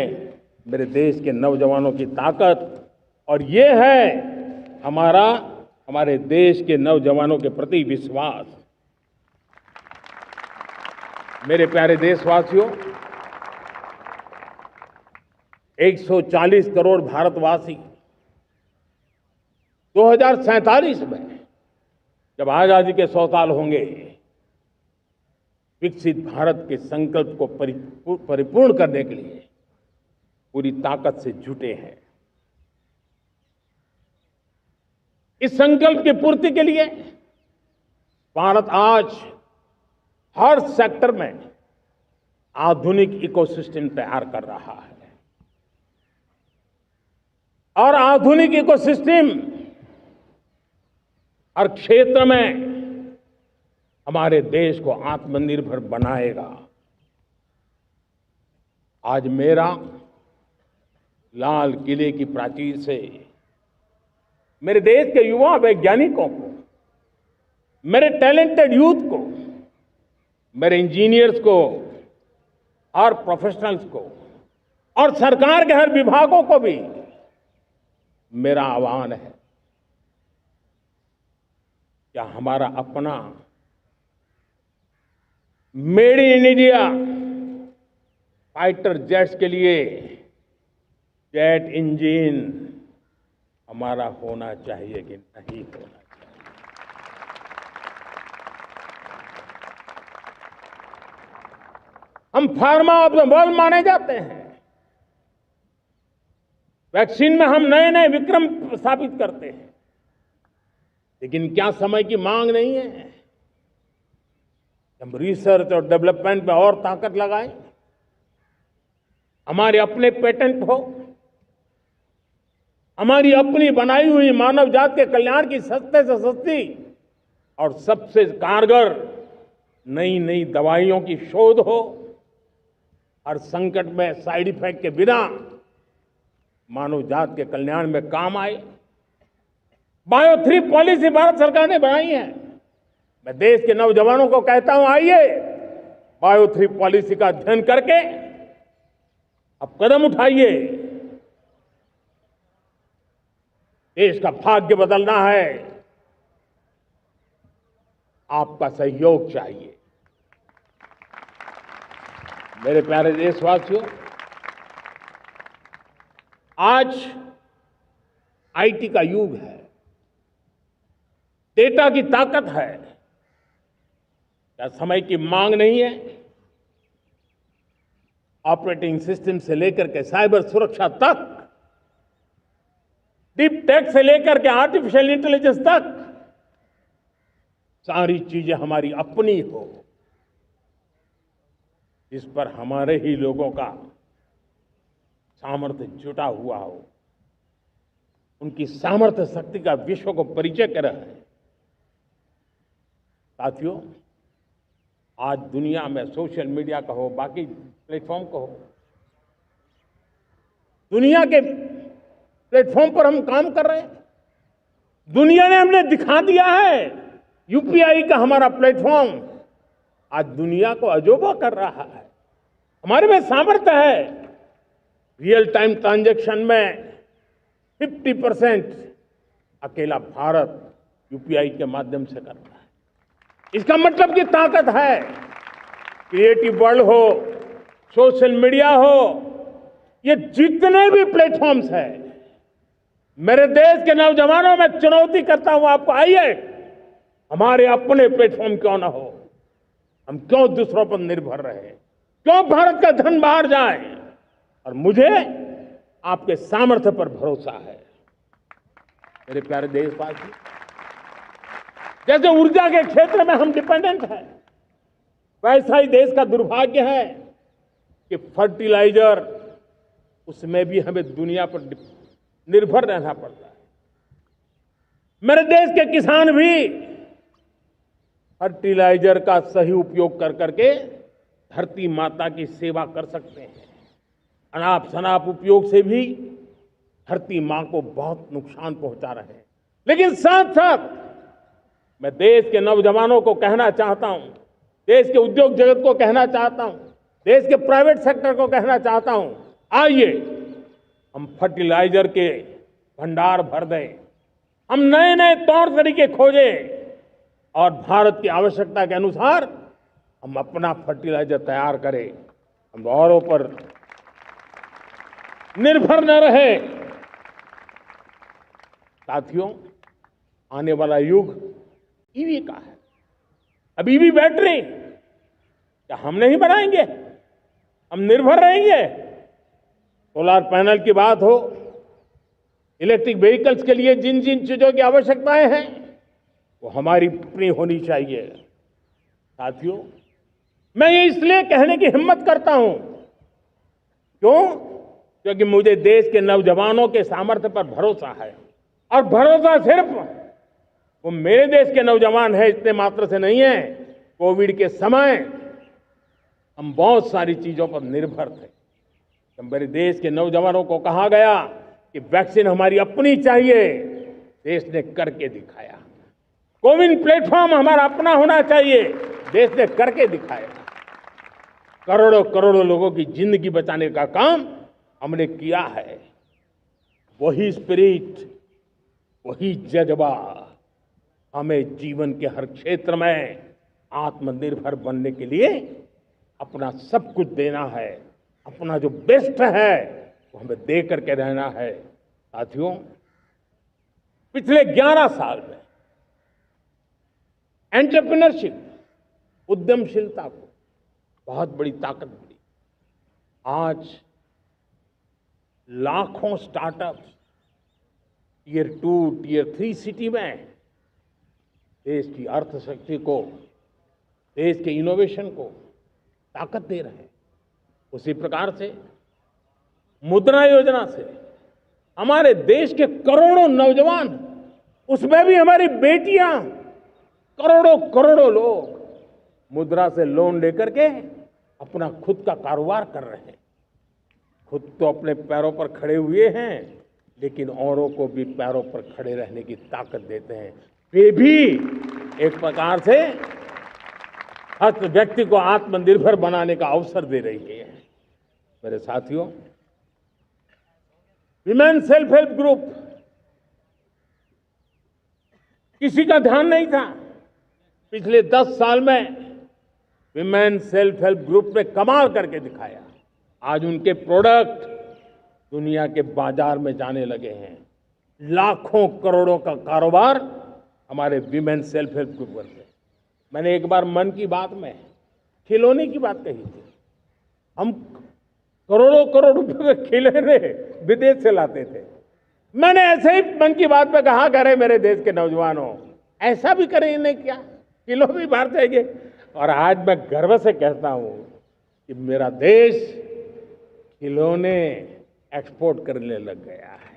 मेरे देश के नौजवानों की ताकत और ये है हमारे देश के नौजवानों के प्रति विश्वास। मेरे प्यारे देशवासियों, 140 करोड़ भारतवासी 2047 में जब आजादी के 100 साल होंगे, विकसित भारत के संकल्प को परिपूर्ण करने के लिए पूरी ताकत से जुटे हैं। इस संकल्प की पूर्ति के लिए भारत आज हर सेक्टर में आधुनिक इकोसिस्टम तैयार कर रहा है। और आधुनिक इकोसिस्टम हर क्षेत्र में हमारे देश को आत्मनिर्भर बनाएगा। आज मेरा लाल किले की प्राचीर से मेरे देश के युवा वैज्ञानिकों को, मेरे टैलेंटेड यूथ को, मेरे इंजीनियर्स को और प्रोफेशनल्स को और सरकार के हर विभागों को भी मेरा आह्वान है, क्या हमारा अपना made in India fighter jets के लिए जेट इंजन हमारा होना चाहिए कि नहीं होना चाहिए? हम फार्मा ऑफ द वर्ल्ड माने जाते हैं। वैक्सीन में हम नए नए विक्रम स्थापित करते हैं, लेकिन क्या समय की मांग नहीं है? हम रिसर्च और डेवलपमेंट में और ताकत लगाएं, हमारे अपने पेटेंट हो, हमारी अपनी बनाई हुई मानव जात के कल्याण की सस्ते से सस्ती और सबसे कारगर नई नई दवाइयों की शोध हो, हर संकट में साइड इफेक्ट के बिना मानव जात के कल्याण में काम आए। बायो 3 पॉलिसी भारत सरकार ने बनाई है। मैं देश के नौजवानों को कहता हूं, आइए बायो 3 पॉलिसी का अध्ययन करके अब कदम उठाइए। देश का भाग्य बदलना है, आपका सहयोग चाहिए। मेरे प्यारे देशवासियों, आज आईटी का युग है, डेटा की ताकत है। क्या समय की मांग नहीं है? ऑपरेटिंग सिस्टम से लेकर के साइबर सुरक्षा तक, डीप टेक से लेकर के आर्टिफिशियल इंटेलिजेंस तक, सारी चीजें हमारी अपनी हो, जिस पर हमारे ही लोगों का सामर्थ्य जुटा हुआ हो, उनकी सामर्थ्य शक्ति का विश्व को परिचय कराए। साथियों, आज दुनिया में सोशल मीडिया का हो, बाकी प्लेटफॉर्म का हो, दुनिया के प्लेटफॉर्म पर हम काम कर रहे हैं। दुनिया ने हमने दिखा दिया है, यूपीआई का हमारा प्लेटफॉर्म आज दुनिया को अजोबा कर रहा है। हमारे में सामर्थ्य है। रियल टाइम ट्रांजैक्शन में 50% अकेला भारत यूपीआई के माध्यम से करता है। इसका मतलब की ताकत है। क्रिएटिव वर्ल्ड हो, सोशल मीडिया हो, ये जितने भी प्लेटफॉर्म्स हैं, मेरे देश के नौजवानों में चुनौती करता हूं आपको, आइए हमारे अपने प्लेटफॉर्म क्यों ना हो। हम क्यों दूसरों पर निर्भर रहे? क्यों भारत का धन बाहर जाए? और मुझे आपके सामर्थ्य पर भरोसा है। मेरे प्यारे देशवासी, जैसे ऊर्जा के क्षेत्र में हम डिपेंडेंट हैं, वैसा ही देश का दुर्भाग्य है कि फर्टिलाइजर, उसमें भी हमें दुनिया पर निर्भर रहना पड़ता है। मेरे देश के किसान भी फर्टिलाइजर का सही उपयोग कर करके धरती माता की सेवा कर सकते हैं। अनाप शनाप उपयोग से भी धरती मां को बहुत नुकसान पहुंचा रहे हैं। लेकिन साथ साथ मैं देश के नौजवानों को कहना चाहता हूं, देश के उद्योग जगत को कहना चाहता हूं, देश के प्राइवेट सेक्टर को कहना चाहता हूं, आइए हम फर्टिलाइजर के भंडार भर दें। हम नए नए तौर तरीके खोजें और भारत की आवश्यकता के अनुसार हम अपना फर्टिलाइजर तैयार करें। हम औरों पर निर्भर न रहे। साथियों, आने वाला युग ईवी का है। अब ईवी बैटरी क्या हम नहीं बनाएंगे? हम निर्भर रहेंगे? सोलर पैनल की बात हो, इलेक्ट्रिक व्हीकल्स के लिए जिन जिन चीजों की आवश्यकताएं हैं, वो हमारी अपनी होनी चाहिए। साथियों, मैं ये इसलिए कहने की हिम्मत करता हूं, क्यों? क्योंकि मुझे देश के नौजवानों के सामर्थ्य पर भरोसा है। और भरोसा सिर्फ वो मेरे देश के नौजवान है इतने मात्र से नहीं है। कोविड के समय हम बहुत सारी चीजों पर निर्भर थे। तो मेरे देश के नौजवानों को कहा गया कि वैक्सीन हमारी अपनी चाहिए, देश ने करके दिखाया। कोविन प्लेटफॉर्म हमारा अपना होना चाहिए, देश ने करके दिखाया। करोड़ों करोड़ों लोगों की जिंदगी बचाने का काम हमने किया है। वही स्पिरिट, वही जज्बा हमें जीवन के हर क्षेत्र में आत्मनिर्भर बनने के लिए अपना सब कुछ देना है। अपना जो बेस्ट है वो हमें दे करके रहना है। साथियों, पिछले 11 साल में एंटरप्रेन्योरशिप, उद्यमशीलता को बहुत बड़ी ताकत मिली। आज लाखों स्टार्टअप्स टियर 2, टियर 3 सिटी में देश की अर्थशक्ति को, देश के इनोवेशन को ताकत दे रहे हैं। उसी प्रकार से मुद्रा योजना से हमारे देश के करोड़ों नौजवान, उसमें भी हमारी बेटियां, करोड़ों करोड़ों लोग मुद्रा से लोन लेकर के अपना खुद का कारोबार कर रहे हैं। खुद तो अपने पैरों पर खड़े हुए हैं, लेकिन औरों को भी पैरों पर खड़े रहने की ताकत देते हैं। वे भी एक प्रकार से हर व्यक्ति को आत्मनिर्भर बनाने का अवसर दे रही है। मेरे साथियों, विमेन सेल्फ हेल्प ग्रुप किसी का ध्यान नहीं था। पिछले 10 साल में विमेन सेल्फ हेल्प ग्रुप ने कमाल करके दिखाया। आज उनके प्रोडक्ट दुनिया के बाजार में जाने लगे हैं। लाखों करोड़ों का कारोबार हमारे विमेन सेल्फ हेल्प ग्रुप करते हैं। मैंने एक बार मन की बात में खिलौने की बात कही थी। हम करोड़ों करोड़ रुपए के खिलौने विदेश से लाते थे। मैंने ऐसे ही मन की बात में कहा, करे मेरे देश के नौजवानों, ऐसा भी करें नहीं क्या, किलो भी बाहर जाएंगे। और आज मैं गर्व से कहता हूं कि मेरा देश खिलौने एक्सपोर्ट करने लग गया है।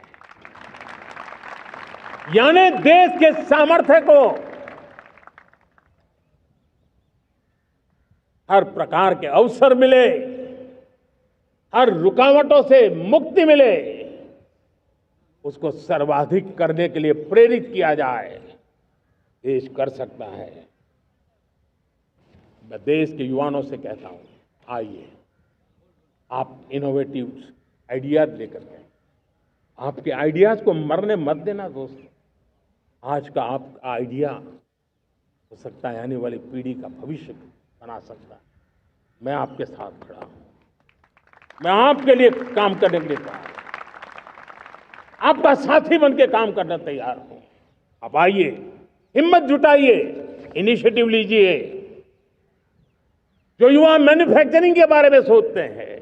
यानी देश के सामर्थ्य को हर प्रकार के अवसर मिले, हर रुकावटों से मुक्ति मिले, उसको सर्वाधिक करने के लिए प्रेरित किया जाए। देश कर सकता है। मैं देश के युवाओं से कहता हूं, आइए आप इनोवेटिव आइडियाज लेकर के, आपके आइडियाज को मरने मत देना दोस्तों। आज का आपका आइडिया हो सकता है आने वाली पीढ़ी का भविष्य बना सकता है। मैं आपके साथ खड़ा हूं, मैं आपके लिए काम करने के लिए तैयार हूं, आपका साथी बन के काम करने तैयार हूं। आप आइए, हिम्मत जुटाइए, इनिशिएटिव लीजिए। जो युवा मैन्युफैक्चरिंग के बारे में सोचते हैं,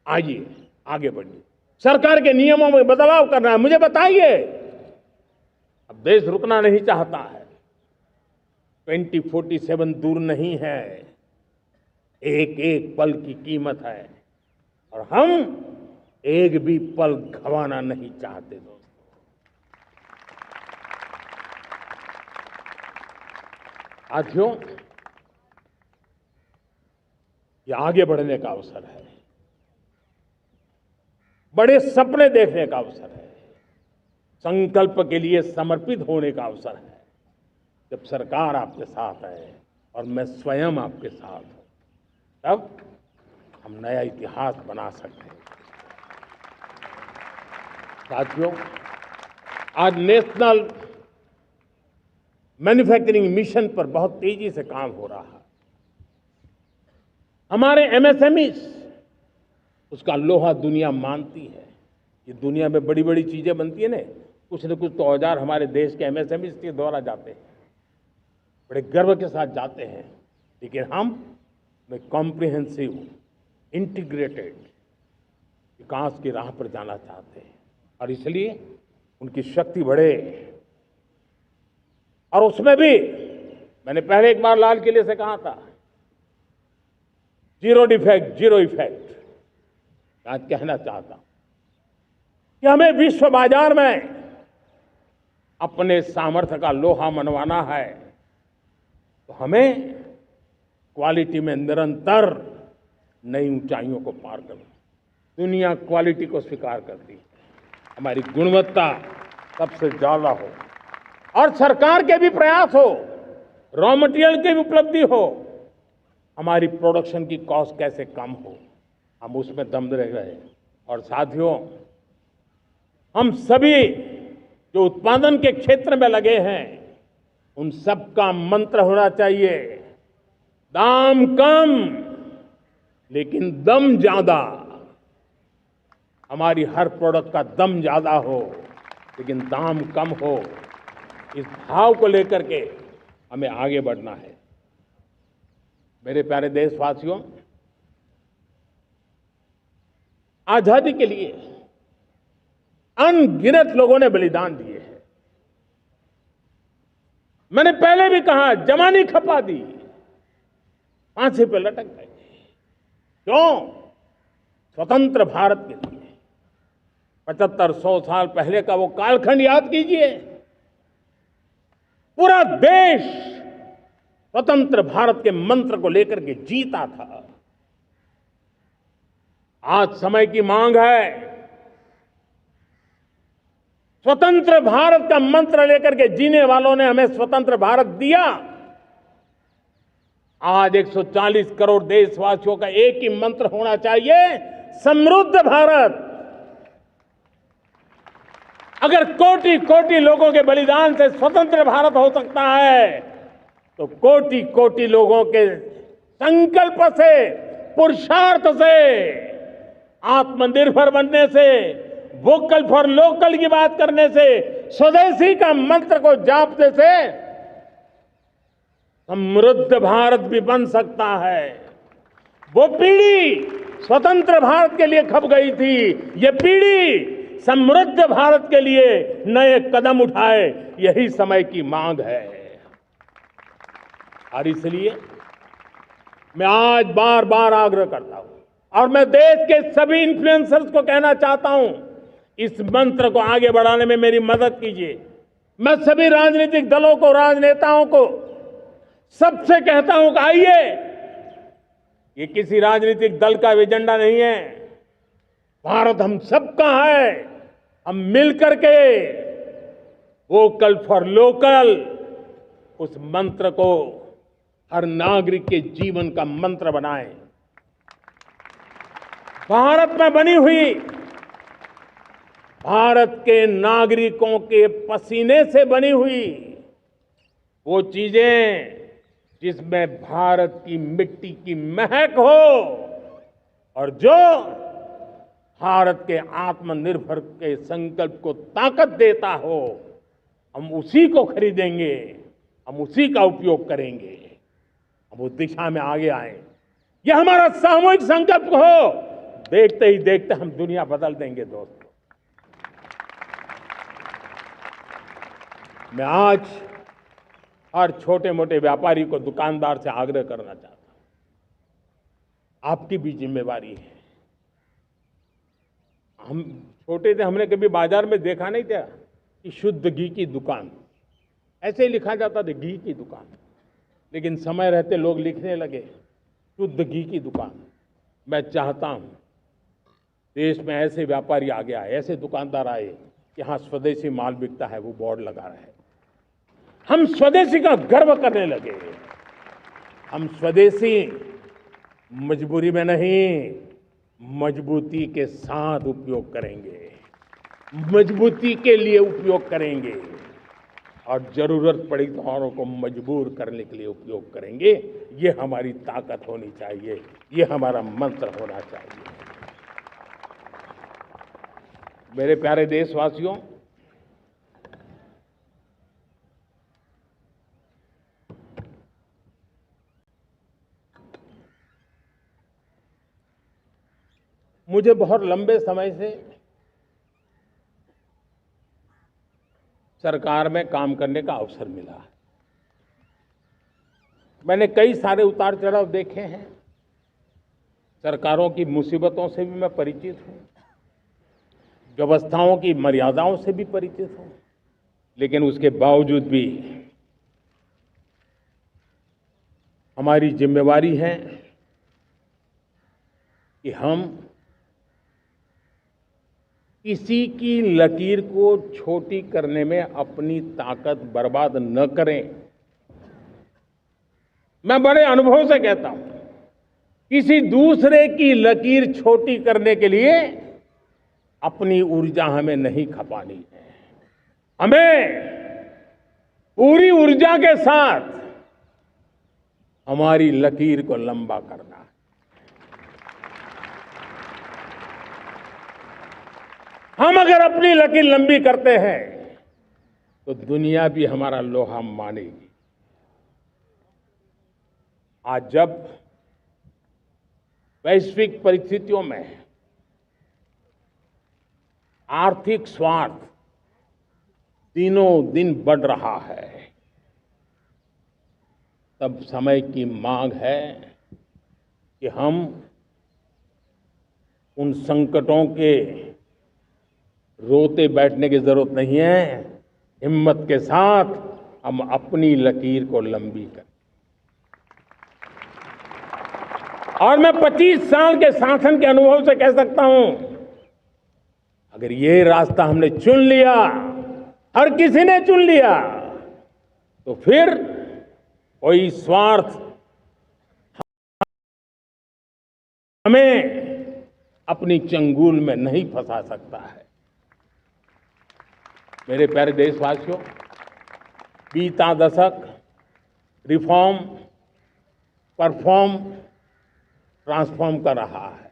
आइए आगे बढ़िए। सरकार के नियमों में बदलाव करना है, मुझे बताइए। अब देश रुकना नहीं चाहता है। 2047 दूर नहीं है। एक एक पल की कीमत है और हम एक भी पल गंवाना नहीं चाहते दोस्तों। साथियों, ये आगे बढ़ने का अवसर है, बड़े सपने देखने का अवसर है, संकल्प के लिए समर्पित होने का अवसर है। जब सरकार आपके साथ है और मैं स्वयं आपके साथ हूं, तब हम नया इतिहास बना सकते हैं। साथियों, आज नेशनल मैन्युफैक्चरिंग मिशन पर बहुत तेजी से काम हो रहा है। हमारे एमएसएमईज, उसका लोहा दुनिया मानती है। ये दुनिया में बड़ी बड़ी चीजें बनती है ना, कुछ न कुछ तो औजार हमारे देश के एमएसएमईज के द्वारा जाते हैं, बड़े गर्व के साथ जाते हैं। लेकिन हम कॉम्प्रिहेंसिव इंटीग्रेटेड विकास की राह पर जाना चाहते हैं और इसलिए उनकी शक्ति बढ़े। और उसमें भी मैंने पहले एक बार लाल किले से कहा था, जीरो डिफेक्ट जीरो इफेक्ट। आज कहना चाहता हूं कि हमें विश्व बाजार में अपने सामर्थ्य का लोहा मनवाना है, तो हमें क्वालिटी में निरंतर नई ऊंचाइयों को पार करना। दुनिया क्वालिटी को स्वीकार करती है, हमारी गुणवत्ता सबसे ज्यादा हो और सरकार के भी प्रयास हो, रॉ मटेरियल की भी उपलब्धि हो, हमारी प्रोडक्शन की कॉस्ट कैसे कम हो, हम उसमें दम रह रहे। और साथियों, हम सभी जो उत्पादन के क्षेत्र में लगे हैं, उन सब का मंत्र होना चाहिए, दाम कम लेकिन दम ज्यादा। हमारी हर प्रोडक्ट का दम ज्यादा हो लेकिन दाम कम हो। इस भाव को लेकर के हमें आगे बढ़ना है। मेरे प्यारे देशवासियों, आजादी के लिए अनगिनत लोगों ने बलिदान दिए हैं। मैंने पहले भी कहा, जवानी खपा दी, फांसी पे लटक गए। क्यों? स्वतंत्र भारत के लिए। 75-100 साल पहले का वो कालखंड याद कीजिए। पूरा देश स्वतंत्र भारत के मंत्र को लेकर के जीता था। आज समय की मांग है, स्वतंत्र भारत का मंत्र लेकर के जीने वालों ने हमें स्वतंत्र भारत दिया। आज 140 करोड़ देशवासियों का एक ही मंत्र होना चाहिए, समृद्ध भारत। अगर कोटि कोटि लोगों के बलिदान से स्वतंत्र भारत हो सकता है, तो कोटि कोटि लोगों के संकल्प से, पुरुषार्थ से, आत्मनिर्भर बनने से, वोकल फॉर लोकल की बात करने से, स्वदेशी का मंत्र को जापने से समृद्ध भारत भी बन सकता है। वो पीढ़ी स्वतंत्र भारत के लिए खप गई थी, ये पीढ़ी समृद्ध भारत के लिए नए कदम उठाए, यही समय की मांग है। और इसलिए मैं आज बार बार आग्रह करता हूं, और मैं देश के सभी इन्फ्लुएंसर्स को कहना चाहता हूं, इस मंत्र को आगे बढ़ाने में मेरी मदद कीजिए। मैं सभी राजनीतिक दलों को, राजनेताओं को सबसे कहता हूं कि आइए, ये किसी राजनीतिक दल का एजेंडा नहीं है, भारत हम सबका है। हम मिलकर के वोकल फॉर लोकल उस मंत्र को हर नागरिक के जीवन का मंत्र बनाएं। भारत में बनी हुई, भारत के नागरिकों के पसीने से बनी हुई वो चीजें जिसमें भारत की मिट्टी की महक हो और जो भारत के आत्मनिर्भर के संकल्प को ताकत देता हो, हम उसी को खरीदेंगे, हम उसी का उपयोग करेंगे, हम उस दिशा में आगे आए। यह हमारा सामूहिक संकल्प हो, देखते ही देखते हम दुनिया बदल देंगे। दोस्तों, मैं आज हर छोटे मोटे व्यापारी को, दुकानदार से आग्रह करना चाहता हूं, आपकी भी जिम्मेवारी है। हम छोटे थे, हमने कभी बाजार में देखा नहीं था कि शुद्ध घी की दुकान, ऐसे ही लिखा जाता था घी की दुकान, लेकिन समय रहते लोग लिखने लगे शुद्ध घी की दुकान। मैं चाहता हूं देश में ऐसे व्यापारी आगे आए, ऐसे दुकानदार आए कि हाँ स्वदेशी माल बिकता है, वो बोर्ड लगा रहे। हम स्वदेशी का गर्व करने लगे। हम स्वदेशी मजबूरी में नहीं, मजबूती के साथ उपयोग करेंगे, मजबूती के लिए उपयोग करेंगे, और जरूरत पड़ी तो औरों को मजबूर करने के लिए उपयोग करेंगे। ये हमारी ताकत होनी चाहिए, ये हमारा मंत्र होना चाहिए। मेरे प्यारे देशवासियों, मुझे बहुत लंबे समय से सरकार में काम करने का अवसर मिला। मैंने कई सारे उतार चढ़ाव देखे हैं, सरकारों की मुसीबतों से भी मैं परिचित हूं, व्यवस्थाओं की मर्यादाओं से भी परिचित हूं, लेकिन उसके बावजूद भी हमारी जिम्मेवारी है कि हम किसी की लकीर को छोटी करने में अपनी ताकत बर्बाद न करें। मैं बड़े अनुभव से कहता हूं, किसी दूसरे की लकीर छोटी करने के लिए अपनी ऊर्जा हमें नहीं खपानी है। हमें पूरी ऊर्जा के साथ हमारी लकीर को लंबा करना है। हम अगर अपनी लकीर लंबी करते हैं तो दुनिया भी हमारा लोहा मानेगी। आज जब वैश्विक परिस्थितियों में आर्थिक स्वार्थ दिनों दिन बढ़ रहा है, तब समय की मांग है कि हम उन संकटों के रोते बैठने की जरूरत नहीं है। हिम्मत के साथ हम अपनी लकीर को लंबी करें। और मैं 25 साल के शासन के अनुभव से कह सकता हूं, अगर ये रास्ता हमने चुन लिया, हर किसी ने चुन लिया, तो फिर कोई स्वार्थ हमें अपनी चंगुल में नहीं फंसा सकता है। मेरे प्यारे देशवासियों, बीता दशक रिफॉर्म, परफॉर्म, ट्रांसफॉर्म कर रहा है,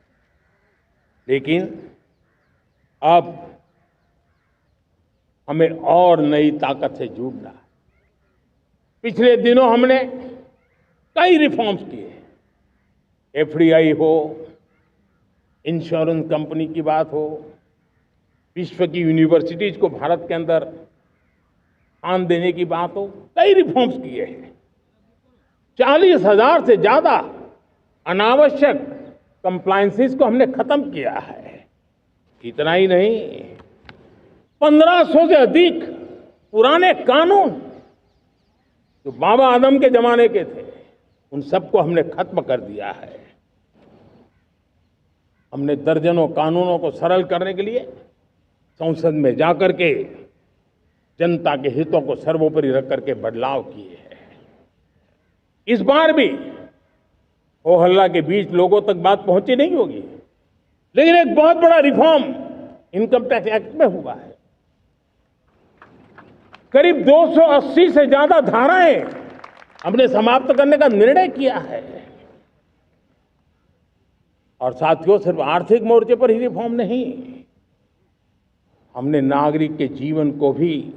लेकिन अब हमें और नई ताकत से जुड़ना है। पिछले दिनों हमने कई रिफॉर्म्स किए। एफडीआई हो, इंश्योरेंस कंपनी की बात हो, विश्व की यूनिवर्सिटीज को भारत के अंदर स्थान देने की बात हो, कई रिफॉर्म्स किए हैं। 40,000 से ज्यादा अनावश्यक कंप्लायंसेस को हमने खत्म किया है। इतना ही नहीं, 1500 से अधिक पुराने कानून जो बाबा आदम के जमाने के थे, उन सबको हमने खत्म कर दिया है। हमने दर्जनों कानूनों को सरल करने के लिए संसद में जाकर के जनता के हितों को सर्वोपरि रख करके बदलाव किए हैं। इस बार भी हो हल्ला के बीच लोगों तक बात पहुंची नहीं होगी, लेकिन एक बहुत बड़ा रिफॉर्म इनकम टैक्स एक्ट में हुआ है। करीब 280 से ज्यादा धाराएं हमने समाप्त करने का निर्णय किया है। और साथियों, सिर्फ आर्थिक मोर्चे पर ही रिफॉर्म नहीं, हमने नागरिक के जीवन को भी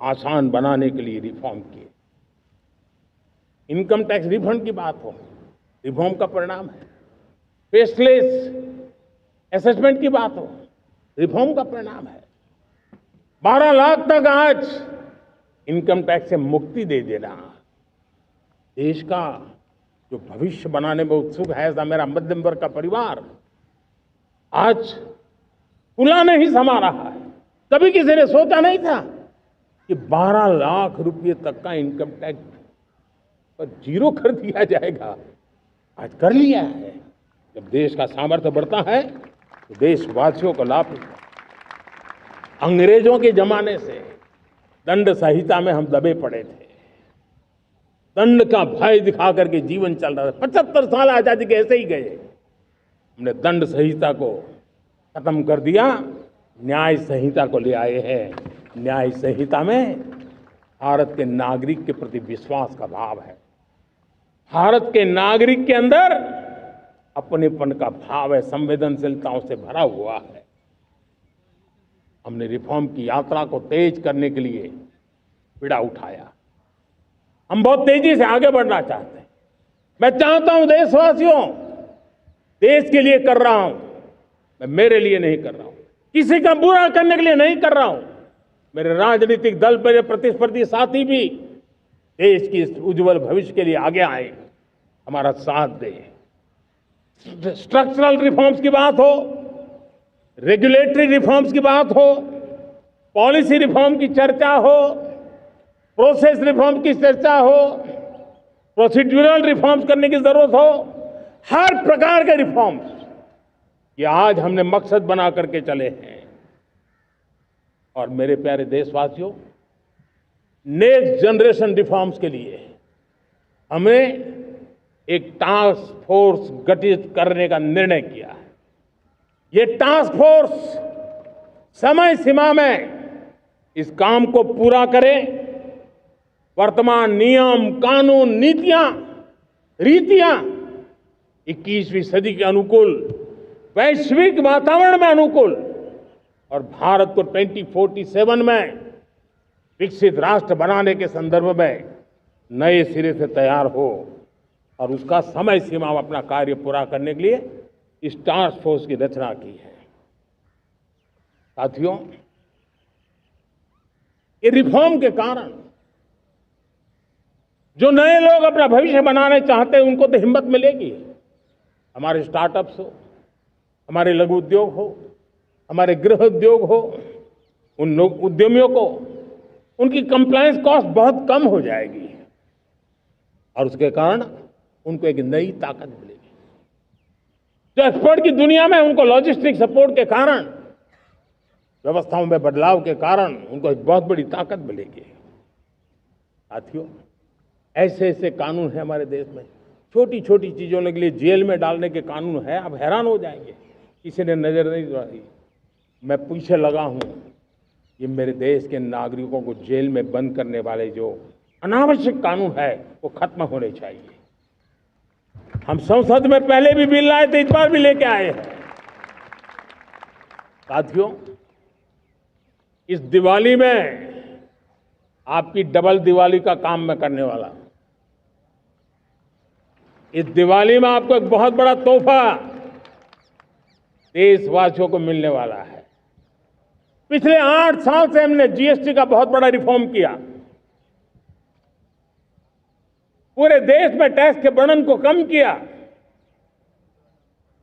आसान बनाने के लिए रिफॉर्म किए। इनकम टैक्स रिफंड की बात हो, रिफॉर्म का परिणाम है। फेसलेस असेसमेंट की बात हो, रिफॉर्म का परिणाम है। 12 लाख तक आज इनकम टैक्स से मुक्ति दे देना, देश का जो भविष्य बनाने में उत्सुक है ऐसा मेरा मध्यम वर्ग का परिवार आज पुला नहीं समा रहा है। कभी किसी ने सोचा नहीं था कि 12 लाख रुपए तक का इनकम टैक्स पर जीरो कर दिया जाएगा। आज कर लिया है। जब देश का सामर्थ्य बढ़ता है तो देशवासियों को लाभ मिलता है। अंग्रेजों के जमाने से दंड संहिता में हम दबे पड़े थे। दंड का भय दिखा करके जीवन चल रहा था। 75 साल आजादी के ऐसे ही गए। हमने दंड संहिता को खत्म कर दिया, न्याय संहिता को ले आए हैं। न्याय संहिता में भारत के नागरिक के प्रति विश्वास का भाव है। भारत के नागरिक के अंदर अपनेपन का भाव है, संवेदनशीलताओं से भरा हुआ है। हमने रिफॉर्म की यात्रा को तेज करने के लिए बीड़ा उठाया। हम बहुत तेजी से आगे बढ़ना चाहते हैं। मैं चाहता हूं देशवासियों, देश के लिए कर रहा हूं, मैं मेरे लिए नहीं कर रहा हूं, किसी का बुरा करने के लिए नहीं कर रहा हूं। मेरे राजनीतिक दल, मेरे प्रतिस्पर्धी साथी भी देश की इस उज्जवल भविष्य के लिए आगे आए, हमारा साथ दें। स्ट्रक्चरल रिफॉर्म्स की बात हो, रेगुलेटरी रिफॉर्म्स की बात हो, पॉलिसी रिफॉर्म की चर्चा हो, प्रोसेस रिफॉर्म की चर्चा हो, प्रोसीड्यूरल रिफॉर्म्स करने की जरूरत हो, हर प्रकार के रिफॉर्म्स ये आज हमने मकसद बना करके चले हैं। और मेरे प्यारे देशवासियों, नेक्स्ट जनरेशन रिफॉर्म्स के लिए हमने एक टास्क फोर्स गठित करने का निर्णय किया है। ये टास्क फोर्स समय सीमा में इस काम को पूरा करे। वर्तमान नियम, कानून, नीतियां, रीतियां 21वीं सदी के अनुकूल, वैश्विक वातावरण में अनुकूल और भारत को 2047 में विकसित राष्ट्र बनाने के संदर्भ में नए सिरे से तैयार हो और उसका समय सीमा में अपना कार्य पूरा करने के लिए इस टास्क फोर्स की रचना की है। साथियों, ये रिफॉर्म के कारण जो नए लोग अपना भविष्य बनाने चाहते हैं उनको तो हिम्मत मिलेगी। हमारे स्टार्टअप्स हो, हमारे लघु उद्योग हो, हमारे गृह उद्योग हो, उन लोग उद्यमियों को उनकी कंप्लायंस कॉस्ट बहुत कम हो जाएगी और उसके कारण उनको एक नई ताकत मिलेगी। जो एक्सपोर्ट की दुनिया में उनको लॉजिस्टिक सपोर्ट के कारण, व्यवस्थाओं में बदलाव के कारण उनको एक बहुत बड़ी ताकत मिलेगी। साथियों, ऐसे ऐसे कानून हैं हमारे देश में, छोटी छोटी चीजों के लिए जेल में डालने के कानून है, आप हैरान हो जाएंगे, किसी ने नजर नहीं दौड़ाई। मैं पीछे लगा हूं, ये मेरे देश के नागरिकों को जेल में बंद करने वाले जो अनावश्यक कानून है वो खत्म होने चाहिए। हम संसद में पहले भी बिल लाए थे, इस बार भी लेके आए हैं। साथियों, इस दिवाली में आपकी डबल दिवाली का काम मैं करने वाला हूं। इस दिवाली में आपको एक बहुत बड़ा तोहफा देशवासियों को मिलने वाला है। पिछले 8 साल से हमने जीएसटी का बहुत बड़ा रिफॉर्म किया, पूरे देश में टैक्स के बर्डन को कम किया,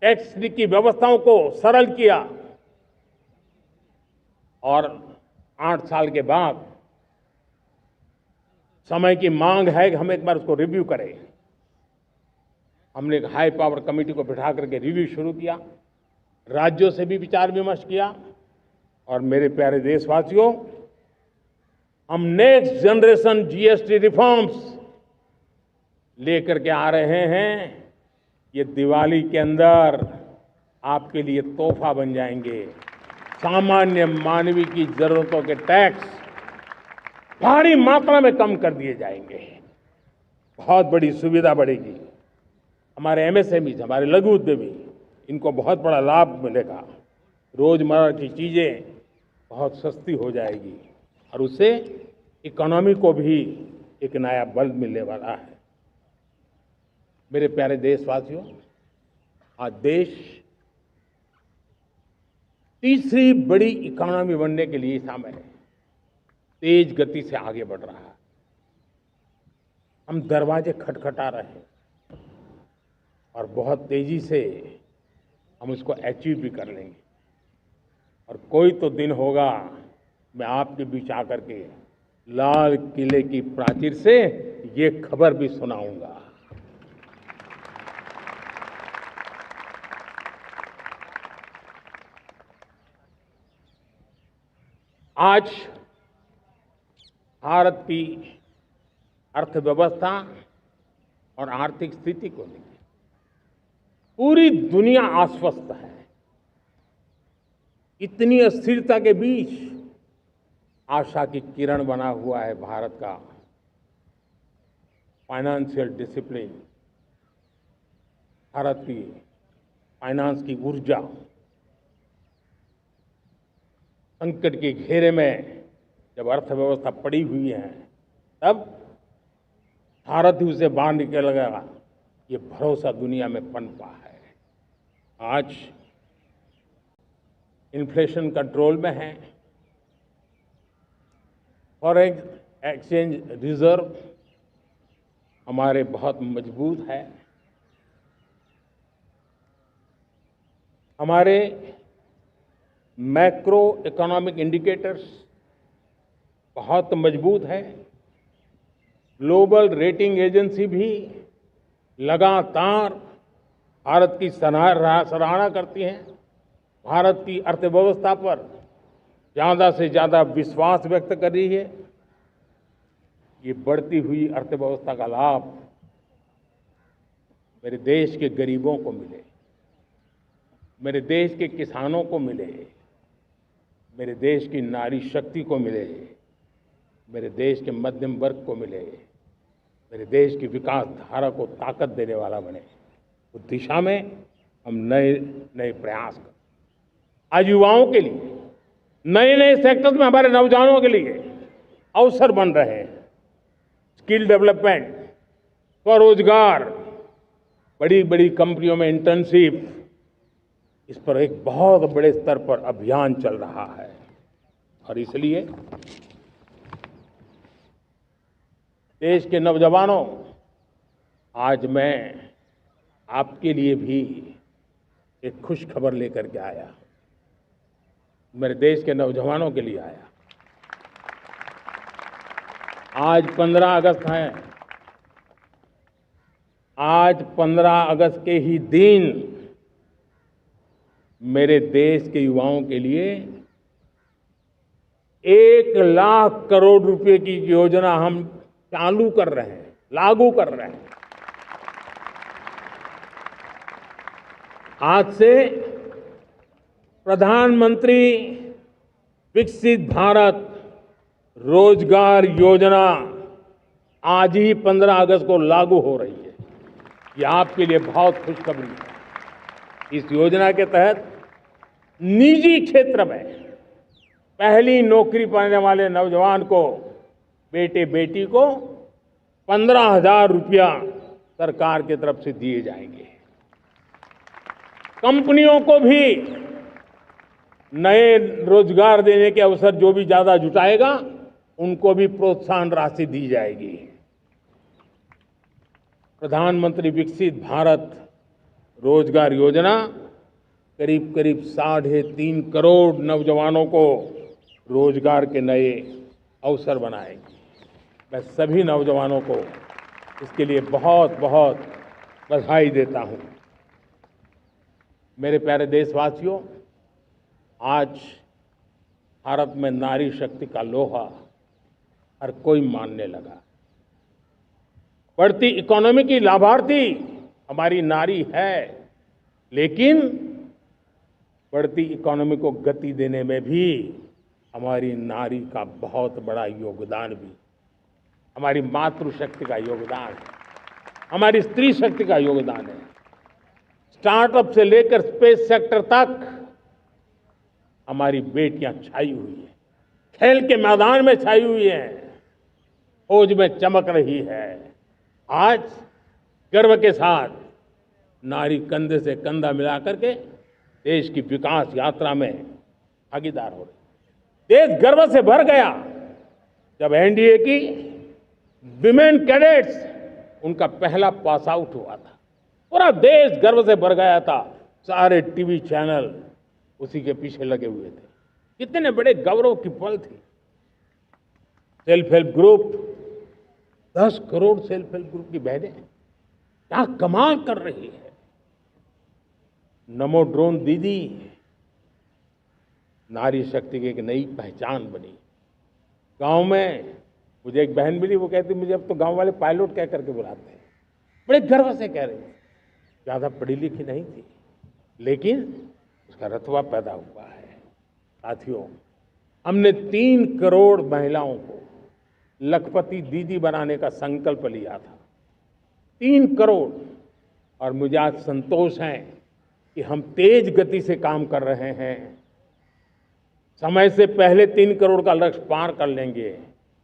टैक्स की व्यवस्थाओं को सरल किया और 8 साल के बाद समय की मांग है कि हम एक बार उसको रिव्यू करें। हमने एक हाई पावर कमेटी को बिठा करके रिव्यू शुरू किया, राज्यों से भी विचार विमर्श किया और मेरे प्यारे देशवासियों, हम नेक्स्ट जनरेशन जीएसटी रिफॉर्म्स लेकर के आ रहे हैं। ये दिवाली के अंदर आपके लिए तोहफा बन जाएंगे। सामान्य मानवीय की जरूरतों के टैक्स भारी मात्रा में कम कर दिए जाएंगे, बहुत बड़ी सुविधा बढ़ेगी। हमारे एमएसएमई, हमारे लघु उद्यमी, इनको बहुत बड़ा लाभ मिलेगा। रोजमर्रा की चीजें बहुत सस्ती हो जाएगी और उससे इकोनॉमी को भी एक नया बल मिलने वाला है। मेरे प्यारे देशवासियों, आज देश तीसरी बड़ी इकोनॉमी बनने के लिए समय है, तेज गति से आगे बढ़ रहा है। हम दरवाजे खटखटा रहे हैं और बहुत तेजी से हम उसको अचीव भी कर लेंगे। और कोई तो दिन होगा, मैं आपके बीच आकर के लाल किले की प्राचीर से ये खबर भी सुनाऊंगा। आज भारत की अर्थव्यवस्था और आर्थिक स्थिति को लेकर पूरी दुनिया आश्वस्त है। इतनी अस्थिरता के बीच आशा की किरण बना हुआ है भारत का फाइनेंशियल डिसिप्लिन, भारत की फाइनेंस की ऊर्जा। संकट के घेरे में जब अर्थव्यवस्था पड़ी हुई है, तब भारत ही उसे बाहर निकलेगा, ये भरोसा दुनिया में पनपा है। आज इन्फ्लेशन कंट्रोल में है, फॉरेन एक्सचेंज रिजर्व हमारे बहुत मजबूत है, हमारे मैक्रो इकोनॉमिक इंडिकेटर्स बहुत मजबूत है। ग्लोबल रेटिंग एजेंसी भी लगातार भारत की सराहना करती हैं, भारत की अर्थव्यवस्था पर ज़्यादा से ज़्यादा विश्वास व्यक्त कर रही है। ये बढ़ती हुई अर्थव्यवस्था का लाभ मेरे देश के गरीबों को मिले, मेरे देश के किसानों को मिले, मेरे देश की नारी शक्ति को मिले, मेरे देश के मध्यम वर्ग को मिले, मेरे देश की विकास धारा को ताकत देने वाला बने। उस दिशा में हम नए नए प्रयास करें। आज युवाओं के लिए नए नए सेक्टर्स में हमारे नौजवानों के लिए अवसर बन रहे हैं। स्किल डेवलपमेंट, स्वरोजगार, बड़ी बड़ी कंपनियों में इंटर्नशिप, इस पर एक बहुत बड़े स्तर पर अभियान चल रहा है। और इसलिए देश के नौजवानों, आज मैं आपके लिए भी एक खुश खबर लेकर के आया। मेरे देश के नौजवानों के लिए आया। आज 15 अगस्त है। आज 15 अगस्त के ही दिन मेरे देश के युवाओं के लिए 1 लाख करोड़ रुपए की योजना हम चालू कर रहे हैं, लागू कर रहे हैं। आज से प्रधानमंत्री विकसित भारत रोजगार योजना आज ही 15 अगस्त को लागू हो रही है। ये आपके लिए बहुत खुशखबरी है। इस योजना के तहत निजी क्षेत्र में पहली नौकरी पाने वाले नौजवान को, बेटे बेटी को 15,000 रुपया सरकार की तरफ से दिए जाएंगे। कंपनियों को भी नए रोजगार देने के अवसर जो भी ज्यादा जुटाएगा उनको भी प्रोत्साहन राशि दी जाएगी। प्रधानमंत्री विकसित भारत रोजगार योजना करीब करीब 3.5 करोड़ नौजवानों को रोजगार के नए अवसर बनाएगी। मैं सभी नौजवानों को इसके लिए बहुत बहुत बधाई देता हूं। मेरे प्यारे देशवासियों, आज भारत में नारी शक्ति का लोहा हर कोई मानने लगा। बढ़ती इकोनॉमी की लाभार्थी हमारी नारी है, लेकिन बढ़ती इकोनॉमी को गति देने में भी हमारी नारी का बहुत बड़ा योगदान भी, हमारी मातृशक्ति का योगदान है, हमारी स्त्री शक्ति का योगदान है। स्टार्टअप से लेकर स्पेस सेक्टर तक हमारी बेटियां छाई हुई हैं, खेल के मैदान में छाई हुई हैं, फौज में चमक रही है। आज गर्व के साथ नारी कंधे से कंधा मिला करके देश की विकास यात्रा में भागीदार हो रही। देश गर्व से भर गया जब एनडीए की विमेन कैडेट्स उनका पहला पास आउट हुआ था। पूरा देश गर्व से भर गया था। सारे टीवी चैनल उसी के पीछे लगे हुए थे। कितने बड़े गौरव की पल थी। Self help group, 10 crore self help group की बहनें क्या कमाल कर रही है। नमो ड्रोन दीदी नारी शक्ति की एक नई पहचान बनी। गांव में मुझे एक बहन मिली, वो कहती मुझे अब तो गांव वाले पायलट कह करके बुलाते हैं। बड़े गर्व से कह रही, ज्यादा पढ़ी लिखी नहीं थी लेकिन उसका रतबा पैदा हुआ है। साथियों, हमने 3 करोड़ महिलाओं को लखपति दीदी बनाने का संकल्प लिया था। 3 करोड़। और मुझे आज संतोष है कि हम तेज गति से काम कर रहे हैं। समय से पहले 3 करोड़ का लक्ष्य पार कर लेंगे।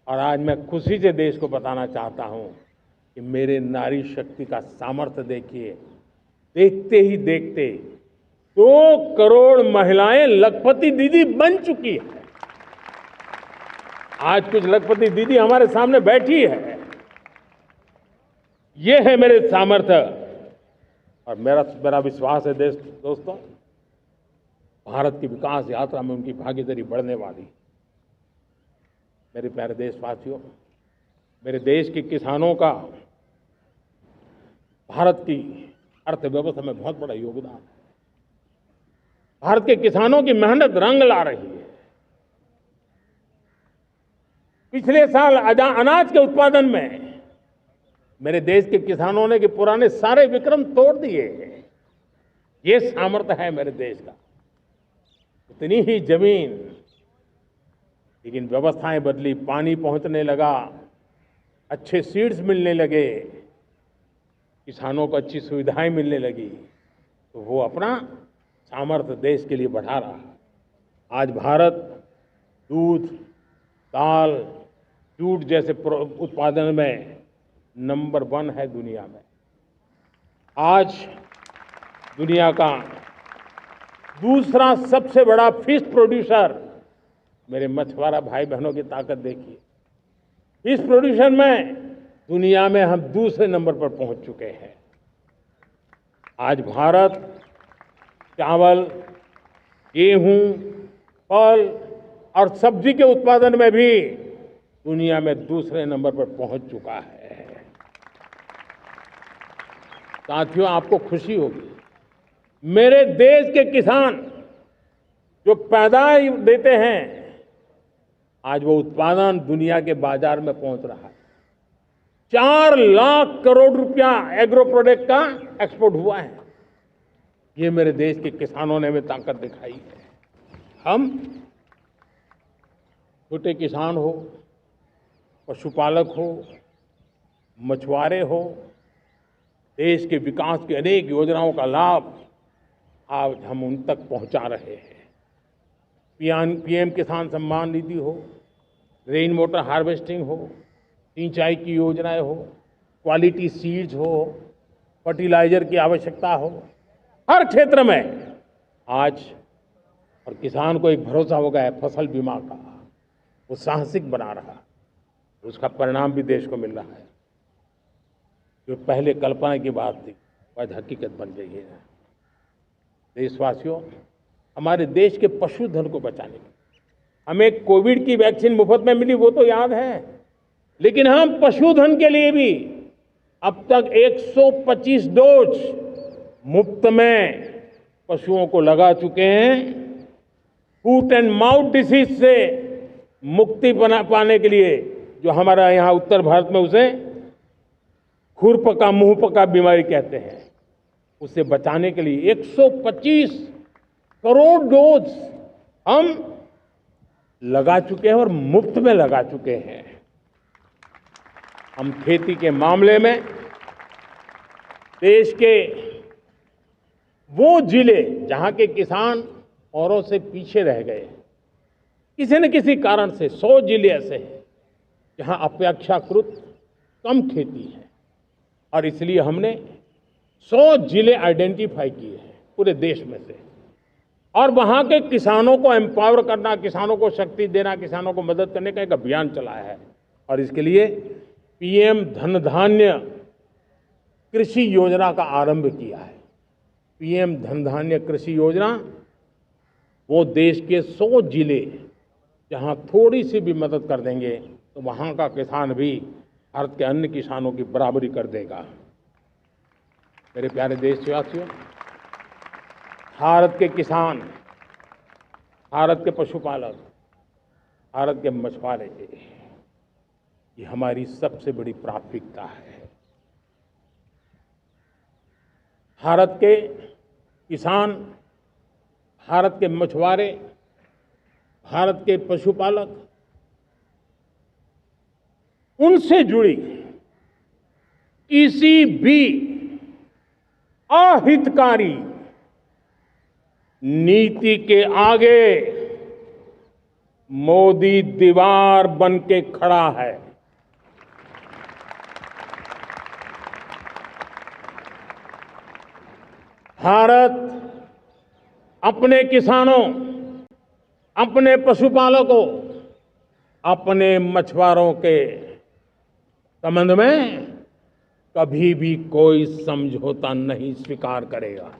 और आज मैं खुशी से देश को बताना चाहता हूं कि मेरे नारी शक्ति का सामर्थ्य देखिए। देखते ही देखते 2 करोड़ महिलाएं लखपति दीदी बन चुकी है। आज कुछ लखपति दीदी हमारे सामने बैठी है। ये है मेरे सामर्थ्य। और मेरा विश्वास है दोस्तों, भारत की विकास यात्रा में उनकी भागीदारी बढ़ने वाली। मेरे प्यारे देशवासियों, मेरे देश के किसानों का भारत की अर्थव्यवस्था में बहुत बड़ा योगदान है। भारत के किसानों की मेहनत रंग ला रही है। पिछले साल अनाज के उत्पादन में मेरे देश के किसानों ने के पुराने सारे विक्रम तोड़ दिए। ये सामर्थ्य है मेरे देश का। इतनी ही जमीन, लेकिन व्यवस्थाएं बदली, पानी पहुंचने लगा, अच्छे सीड्स मिलने लगे, किसानों को अच्छी सुविधाएं मिलने लगी, तो वो अपना सामर्थ्य देश के लिए बढ़ा रहा है। आज भारत दूध, दाल, जूट जैसे उत्पादन में नंबर 1 है दुनिया में। आज दुनिया का दूसरा सबसे बड़ा फिश प्रोड्यूसर, मेरे मछुआरा भाई बहनों की ताकत देखिए। फिश प्रोड्यूसर में दुनिया में हम दूसरे नंबर पर पहुंच चुके हैं। आज भारत चावल, गेहूं, फल और सब्जी के उत्पादन में भी दुनिया में दूसरे नंबर पर पहुंच चुका है। साथियों, आपको खुशी होगी, मेरे देश के किसान जो पैदावार देते हैं, आज वो उत्पादन दुनिया के बाजार में पहुंच रहा है। 4 लाख करोड़ रुपया एग्रो प्रोडक्ट का एक्सपोर्ट हुआ है। ये मेरे देश के किसानों ने भी ताकत दिखाई है। हम छोटे किसान हो, पशुपालक हो, मछुआरे हो, देश के विकास की अनेक योजनाओं का लाभ आज हम उन तक पहुंचा रहे हैं। पीएम किसान सम्मान निधि हो, रेन वाटर हार्वेस्टिंग हो, सिंचाई की योजनाएं हो, क्वालिटी सीड्स हो, फर्टिलाइजर की आवश्यकता हो, हर क्षेत्र में आज और किसान को एक भरोसा हो गया है फसल बीमा का। वो साहसिक बना रहा, उसका परिणाम भी देश को मिल रहा है। जो पहले कल्पना की बात थी आज हकीकत बन गई है। देशवासियों, हमारे देश के पशुधन को बचाने के हमें कोविड की वैक्सीन मुफ्त में मिली, वो तो याद है, लेकिन हम पशुधन के लिए भी अब तक 125 डोज मुफ्त में पशुओं को लगा चुके हैं। फूट एंड माउथ डिसीज से मुक्ति पाने के लिए, जो हमारा यहाँ उत्तर भारत में उसे खुरपका मुंहपका बीमारी कहते हैं, उसे बचाने के लिए 125 करोड़ डोज हम लगा चुके हैं और मुफ्त में लगा चुके हैं। हम खेती के मामले में देश के वो जिले जहां के किसान औरों से पीछे रह गए, किसी न किसी कारण से 100 जिले ऐसे हैं जहां अपेक्षाकृत कम खेती है, और इसलिए हमने 100 जिले आइडेंटिफाई किए हैं पूरे देश में से, और वहां के किसानों को एम्पावर करना, किसानों को शक्ति देना, किसानों को मदद करने का एक अभियान चलाया है। और इसके लिए पीएम धन धान्य कृषि योजना का आरंभ किया है। पीएम धन धान्य कृषि योजना वो देश के 100 जिले जहां थोड़ी सी भी मदद कर देंगे तो वहां का किसान भी भारत के अन्य किसानों की बराबरी कर देगा। मेरे प्यारे देशवासियों, भारत के किसान, भारत के पशुपालक, भारत के मछुआरे, ये हमारी सबसे बड़ी प्राथमिकता है। भारत के किसान, भारत के मछुआरे, भारत के पशुपालक, उनसे जुड़ी किसी भी अहितकारी नीति के आगे मोदी दीवार बन के खड़ा है। भारत अपने किसानों, अपने पशुपालकों, अपने मछुआरों के संबंध में कभी भी कोई समझौता नहीं स्वीकार करेगा।